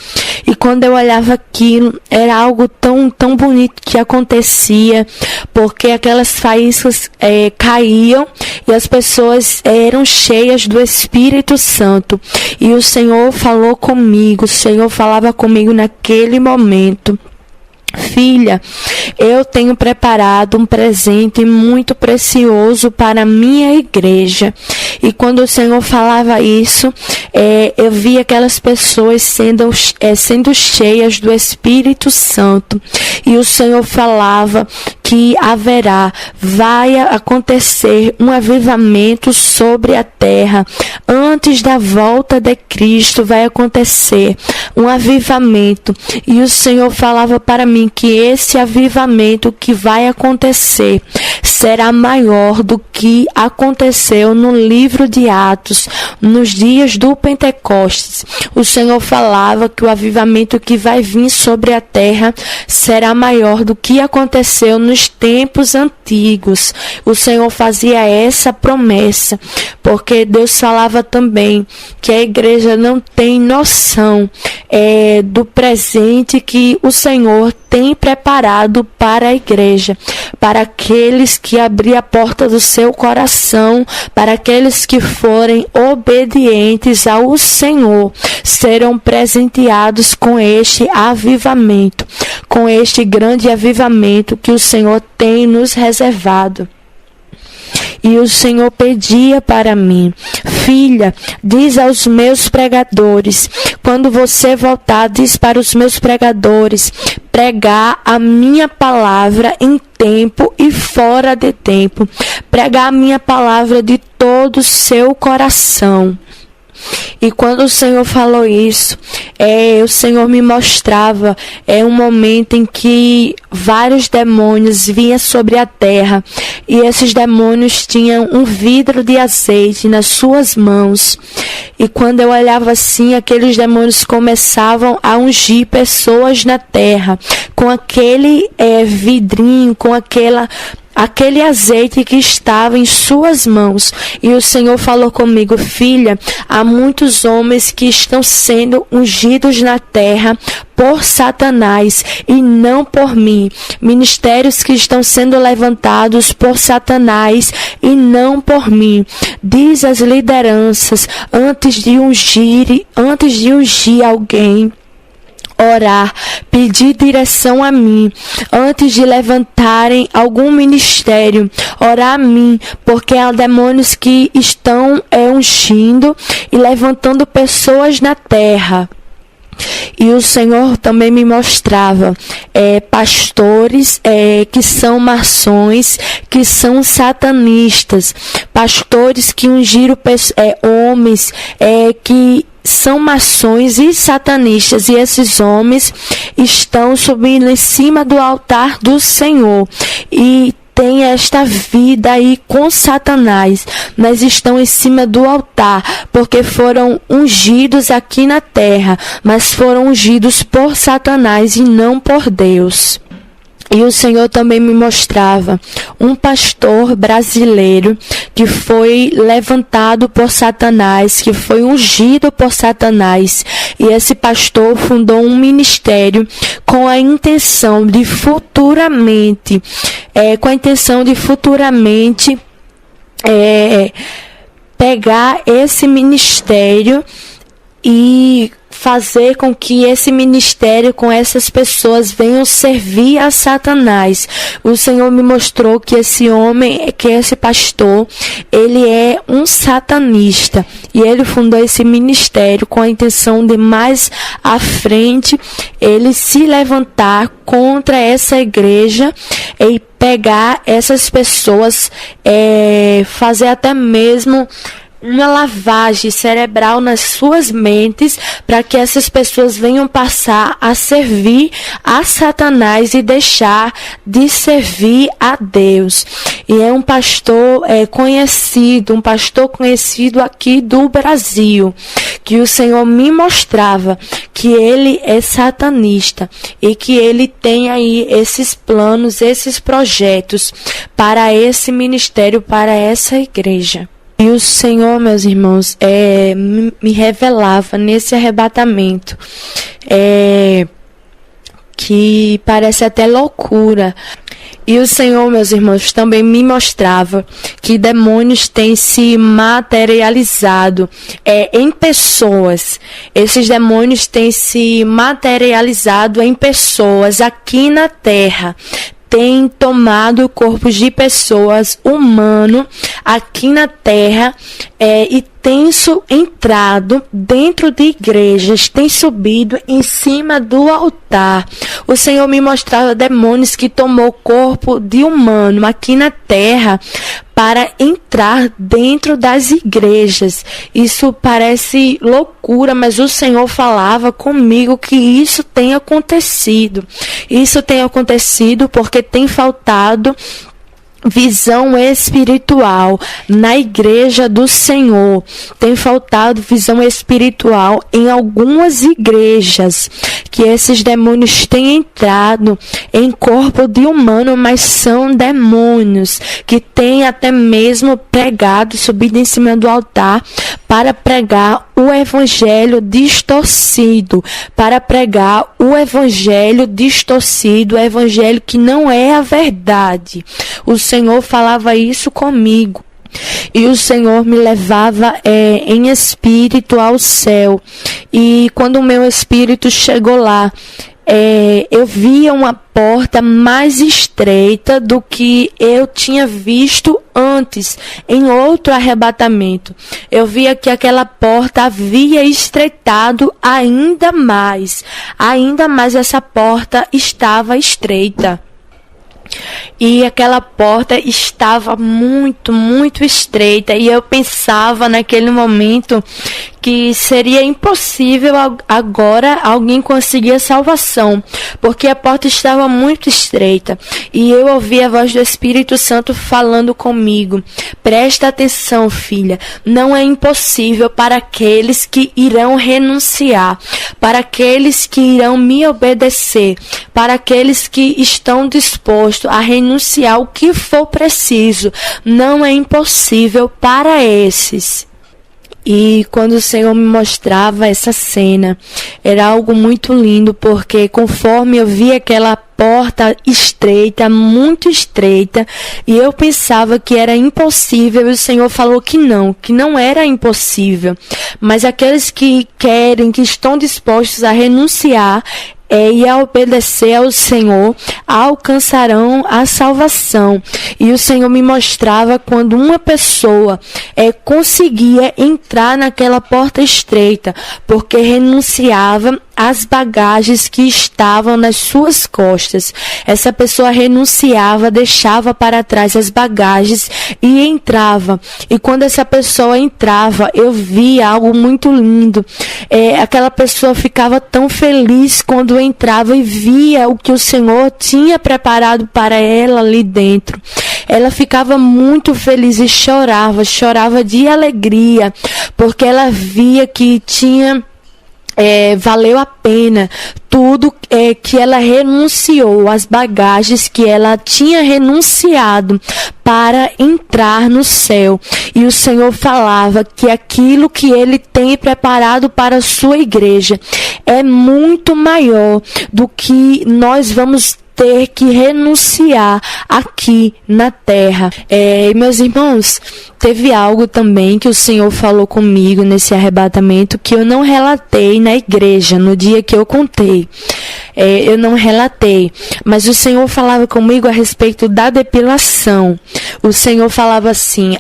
E quando eu olhava aquilo, era algo tão, tão bonito que acontecia, porque aquelas faíscas caíam e as pessoas eram cheias do Espírito Santo. E o Senhor falou comigo, o Senhor falava comigo naquele momento: filha, eu tenho preparado um presente muito precioso para a minha igreja. E quando o Senhor falava isso, eu via aquelas pessoas sendo cheias do Espírito Santo. E o Senhor falava que vai acontecer um avivamento sobre a terra. Antes da volta de Cristo vai acontecer um avivamento. E o Senhor falava para mim que esse avivamento que vai acontecer será maior do que aconteceu no livro de Atos, nos dias do Pentecostes. O Senhor falava que o avivamento que vai vir sobre a terra será maior do que aconteceu nos tempos antigos. O Senhor fazia essa promessa, porque Deus falava também que a igreja não tem noção do presente que o Senhor tem preparado para a igreja, para aqueles que abrirem a porta do seu coração, para aqueles que forem obedientes ao Senhor, serão presenteados com este avivamento, com este grande avivamento que o Senhor tem nos reservado. E o Senhor pedia para mim: filha, diz aos meus pregadores, quando você voltar, diz para os meus pregadores pregar a minha palavra em tempo e fora de tempo, pregar a minha palavra de todo o seu coração. E quando o Senhor falou isso, o Senhor me mostrava um momento em que vários demônios vinham sobre a terra, e esses demônios tinham um vidro de azeite nas suas mãos. E quando eu olhava assim, aqueles demônios começavam a ungir pessoas na terra com aquele vidrinho, com aquele azeite que estava em suas mãos. E o Senhor falou comigo: filha, há muitos homens que estão sendo ungidos na terra por Satanás e não por mim. Ministérios que estão sendo levantados por Satanás e não por mim. Diz às lideranças, antes de ungir alguém, orar, pedir direção a mim, antes de levantarem algum ministério, orar a mim, porque há demônios que estão ungindo e levantando pessoas na terra. E o Senhor também me mostrava pastores que são maçons, que são satanistas, pastores que ungiram homens que são maçons e satanistas, e esses homens estão subindo em cima do altar do Senhor e tem esta vida aí com Satanás, mas estão em cima do altar, porque foram ungidos aqui na terra, mas foram ungidos por Satanás e não por Deus. E o Senhor também me mostrava um pastor brasileiro que foi levantado por Satanás, que foi ungido por Satanás. E esse pastor fundou um ministério com a intenção de futuramente pegar esse ministério e fazer com que esse ministério, com essas pessoas, venham servir a Satanás. O Senhor me mostrou que esse homem, que esse pastor, ele é um satanista. E ele fundou esse ministério com a intenção de mais à frente ele se levantar contra essa igreja e pegar essas pessoas, fazer até mesmo uma lavagem cerebral nas suas mentes, para que essas pessoas venham passar a servir a Satanás e deixar de servir a Deus. E é um pastor conhecido aqui do Brasil, que o Senhor me mostrava que ele é satanista e que ele tem aí esses planos, esses projetos para esse ministério, para essa igreja. E o Senhor, meus irmãos, me revelava nesse arrebatamento, que parece até loucura. E o Senhor, meus irmãos, também me mostrava que demônios têm se materializado em pessoas. Esses demônios têm se materializado em pessoas aqui na terra. Tem tomado corpos de pessoas humanos aqui na terra e tem entrado dentro de igrejas, tem subido em cima do altar. O Senhor me mostrava demônios que tomou corpo de humano aqui na terra para entrar dentro das igrejas. Isso parece loucura, mas o Senhor falava comigo que isso tem acontecido. Isso tem acontecido porque tem faltado visão espiritual na igreja do Senhor. Tem faltado visão espiritual em algumas igrejas, que esses demônios têm entrado em corpo de humano, mas são demônios que têm até mesmo pregado, subido em cima do altar para pregar o evangelho distorcido, o evangelho que não é a verdade. O Senhor falava isso comigo. E o Senhor me levava em espírito ao céu. E quando o meu espírito chegou lá, eu via uma porta mais estreita do que eu tinha visto antes, em outro arrebatamento. Eu via que aquela porta havia estreitado ainda mais essa porta estava estreita. E aquela porta estava muito, muito estreita. E eu pensava naquele momento que seria impossível agora alguém conseguir a salvação, porque a porta estava muito estreita. E eu ouvi a voz do Espírito Santo falando comigo: presta atenção, filha, não é impossível para aqueles que irão renunciar, para aqueles que irão me obedecer, para aqueles que estão dispostos a renunciar o que for preciso. Não é impossível para esses. E quando o Senhor me mostrava essa cena, era algo muito lindo, porque conforme eu via aquela porta estreita, muito estreita, e eu pensava que era impossível, e o Senhor falou que não era impossível, mas aqueles que querem, que estão dispostos a renunciar e a obedecer ao Senhor, alcançarão a salvação. E o Senhor me mostrava quando uma pessoa conseguia entrar naquela porta estreita, porque renunciava às bagagens que estavam nas suas costas. Essa pessoa renunciava, deixava para trás as bagagens e entrava. E quando essa pessoa entrava, eu via algo muito lindo. Aquela pessoa ficava tão feliz quando entrava e via o que o Senhor tinha preparado para ela ali dentro. Ela ficava muito feliz e chorava de alegria, porque ela via que tinha valeu a pena tudo que ela renunciou, as bagagens que ela tinha renunciado para entrar no céu. E o Senhor falava que aquilo que Ele tem preparado para a sua igreja é muito maior do que nós vamos ter que renunciar aqui na terra. Meus irmãos, teve algo também que o Senhor falou comigo nesse arrebatamento que eu não relatei na igreja, no dia que eu contei. Eu não relatei, mas o Senhor falava comigo a respeito da depilação. O Senhor falava assim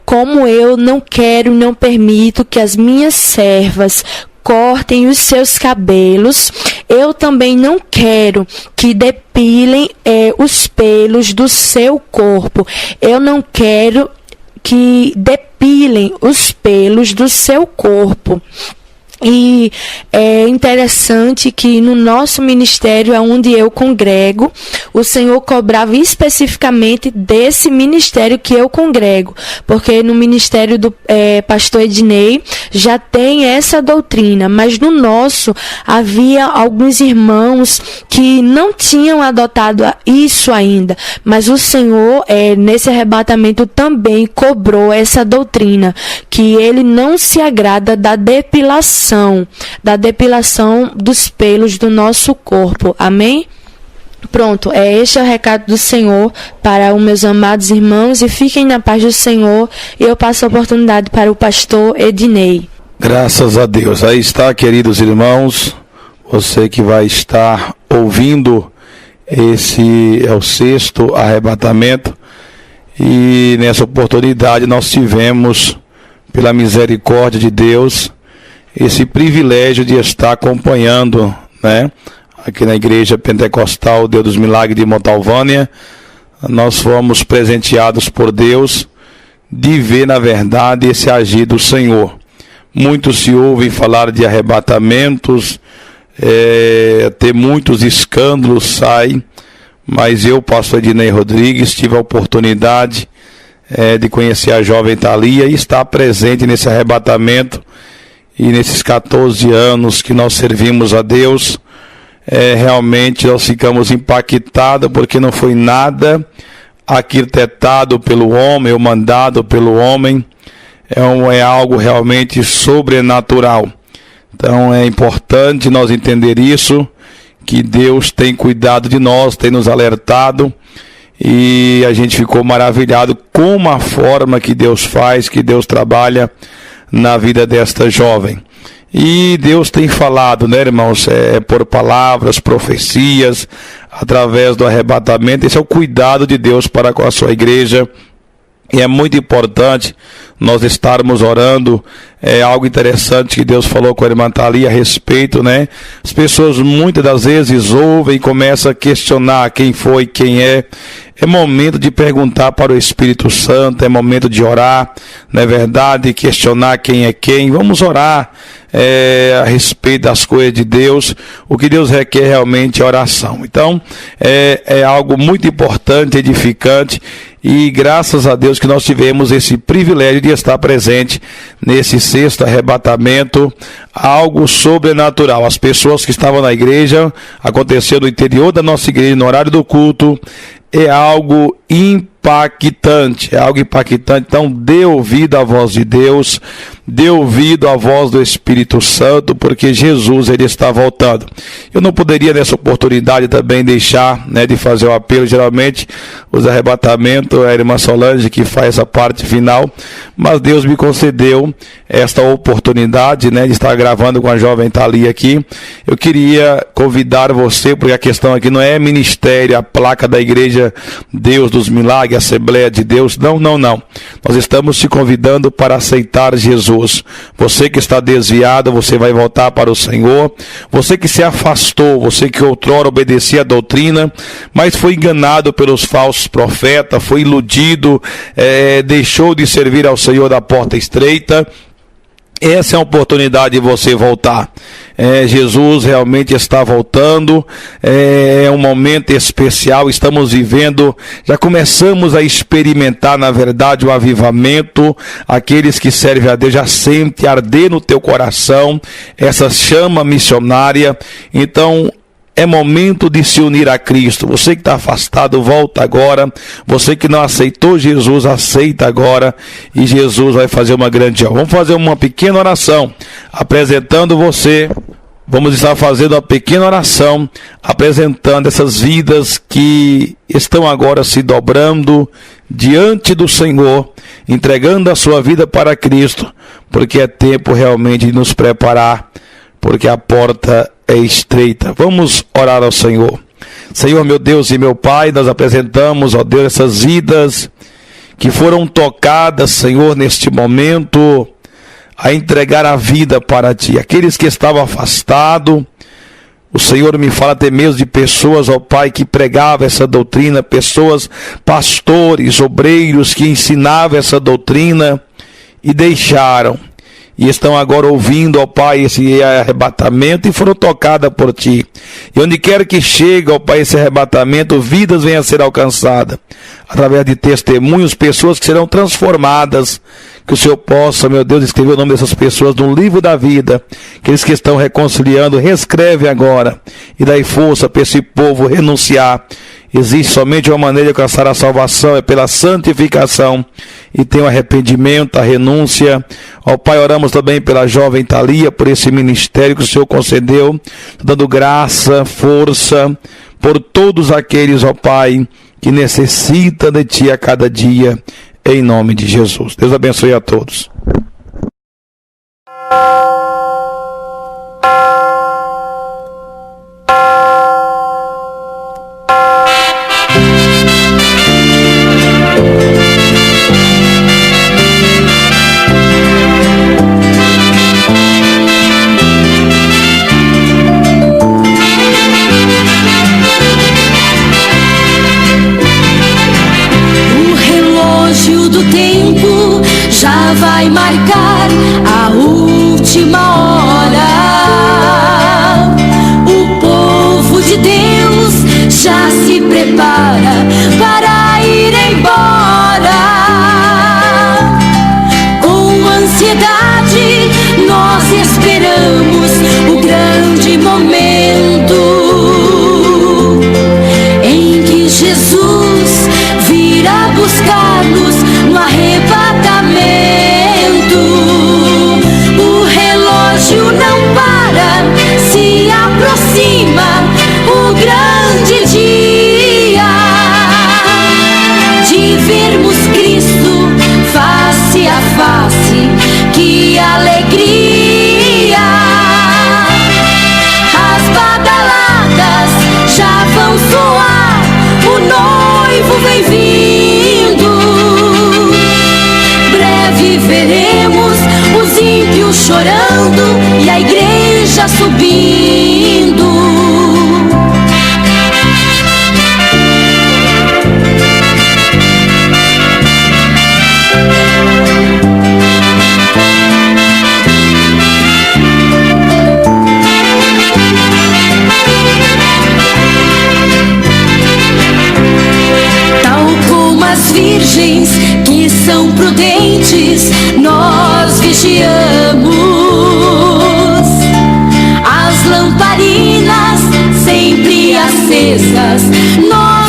como eu não quero, não permito que as minhas servas cortem os seus cabelos, eu também não quero que depilem os pelos do seu corpo. Eu não quero que depilem os pelos do seu corpo. E é interessante que no nosso ministério, onde eu congrego, o Senhor cobrava especificamente desse ministério que eu congrego, porque no ministério do pastor Ednei já tem essa doutrina, mas no nosso havia alguns irmãos que não tinham adotado isso ainda, mas o Senhor nesse arrebatamento também cobrou essa doutrina, que ele não se agrada da depilação dos pelos do nosso corpo. Amém? Pronto, este é o recado do Senhor para os meus amados irmãos, e fiquem na paz do Senhor. E eu passo a oportunidade para o pastor Ednei. Graças a Deus. Aí está, queridos irmãos, você que vai estar ouvindo, esse é o 6º arrebatamento, e nessa oportunidade nós tivemos, pela misericórdia de Deus, esse privilégio de estar acompanhando, né, aqui na Igreja Pentecostal Deus dos Milagres de Montalvânia. Nós fomos presenteados por Deus de ver, na verdade, esse agir do Senhor. Muitos se ouvem falar de arrebatamentos, ter muitos escândalos saem, mas eu, pastor Ednei Rodrigues, tive a oportunidade de conhecer a jovem Thalia e estar presente nesse arrebatamento. E nesses 14 anos que nós servimos a Deus, realmente nós ficamos impactados, porque não foi nada arquitetado pelo homem ou mandado pelo homem, é algo realmente sobrenatural. Então é importante nós entender isso, que Deus tem cuidado de nós, tem nos alertado, e a gente ficou maravilhado com a forma que Deus faz, que Deus trabalha na vida desta jovem. E Deus tem falado, né, irmãos, por palavras, profecias, através do arrebatamento. Esse é o cuidado de Deus para com a sua igreja. E é muito importante nós estarmos orando. É algo interessante que Deus falou com a irmã Thalia a respeito, né? As pessoas muitas das vezes ouvem e começam a questionar quem foi, quem é. É momento de perguntar para o Espírito Santo, é momento de orar, não é verdade? Questionar quem é quem. Vamos orar a respeito das coisas de Deus. O que Deus requer realmente é oração. Então, é algo muito importante, edificante, e graças a Deus que nós tivemos esse privilégio de estar presente nesse 6º arrebatamento, algo sobrenatural. As pessoas que estavam na igreja, aconteceu no interior da nossa igreja, no horário do culto, é algo impactante, então dê ouvido à voz de Deus, dê ouvido à voz do Espírito Santo, porque Jesus, ele está voltando. Eu não poderia nessa oportunidade também deixar, né, de fazer o apelo. Geralmente os arrebatamentos é a irmã Solange que faz essa parte final, mas Deus me concedeu esta oportunidade, né, de estar gravando com a jovem Thalia aqui. Eu queria convidar você, porque a questão aqui não é ministério, a placa da igreja Deus dos Milagres, Assembleia de Deus, não. Nós estamos te convidando para aceitar Jesus. Você que está desviado, você vai voltar para o Senhor. Você que se afastou, você que outrora obedecia a doutrina, mas foi enganado pelos falsos profetas, foi iludido, deixou de servir ao Senhor da porta estreita. Essa é a oportunidade de você voltar. Jesus realmente está voltando. É um momento especial. Estamos vivendo, já começamos a experimentar, na verdade, o avivamento. Aqueles que servem a Deus já sentem arder no teu coração essa chama missionária. Então, é momento de se unir a Cristo. Você que está afastado, volta agora. Você que não aceitou Jesus, aceita agora. E Jesus vai fazer uma grande obra. Vamos fazer uma pequena oração apresentando você. Vamos estar fazendo uma pequena oração apresentando essas vidas que estão agora se dobrando diante do Senhor, entregando a sua vida para Cristo, porque é tempo realmente de nos preparar, porque a porta é estreita. Vamos orar ao Senhor. Senhor, meu Deus e meu Pai, nós apresentamos, ó Deus, essas vidas que foram tocadas, Senhor, neste momento, a entregar a vida para Ti. Aqueles que estavam afastados, O Senhor me fala até mesmo de pessoas, ó Pai, que pregavam essa doutrina, pessoas, pastores, obreiros que ensinavam essa doutrina e deixaram. E estão agora ouvindo, ó Pai, esse arrebatamento e foram tocadas por Ti. E onde quer que chegue, ó Pai, esse arrebatamento, vidas venham a ser alcançadas. Através de testemunhos, pessoas que serão transformadas. Que o Senhor possa, meu Deus, escrever o nome dessas pessoas no livro da vida. Aqueles que estão reconciliando, reescreve agora. E dai força para esse povo renunciar. Existe somente uma maneira de alcançar a salvação, é pela santificação. E tem o arrependimento, a renúncia. Ó Pai, oramos também pela jovem Thalia, por esse ministério que o Senhor concedeu, dando graça, força, por todos aqueles, ó Pai, que necessitam de Ti a cada dia, em nome de Jesus. Deus abençoe a todos. Já vai marcar a última hora. O povo de Deus já se prepara para ir embora. Com ansiedade nós esperamos o grande momento em que Jesus virá buscar-nos no arrebatamento. O relógio não para, se aproxima o grande dia de vermos Cristo face a face. Que alegria! As badaladas já vão soar, o noivo vem vindo. Breve veremos os ímpios chorando e a igreja subindo. Tal como as virgens que são prudentes, nós vigiamos. As lamparinas sempre acesas, nós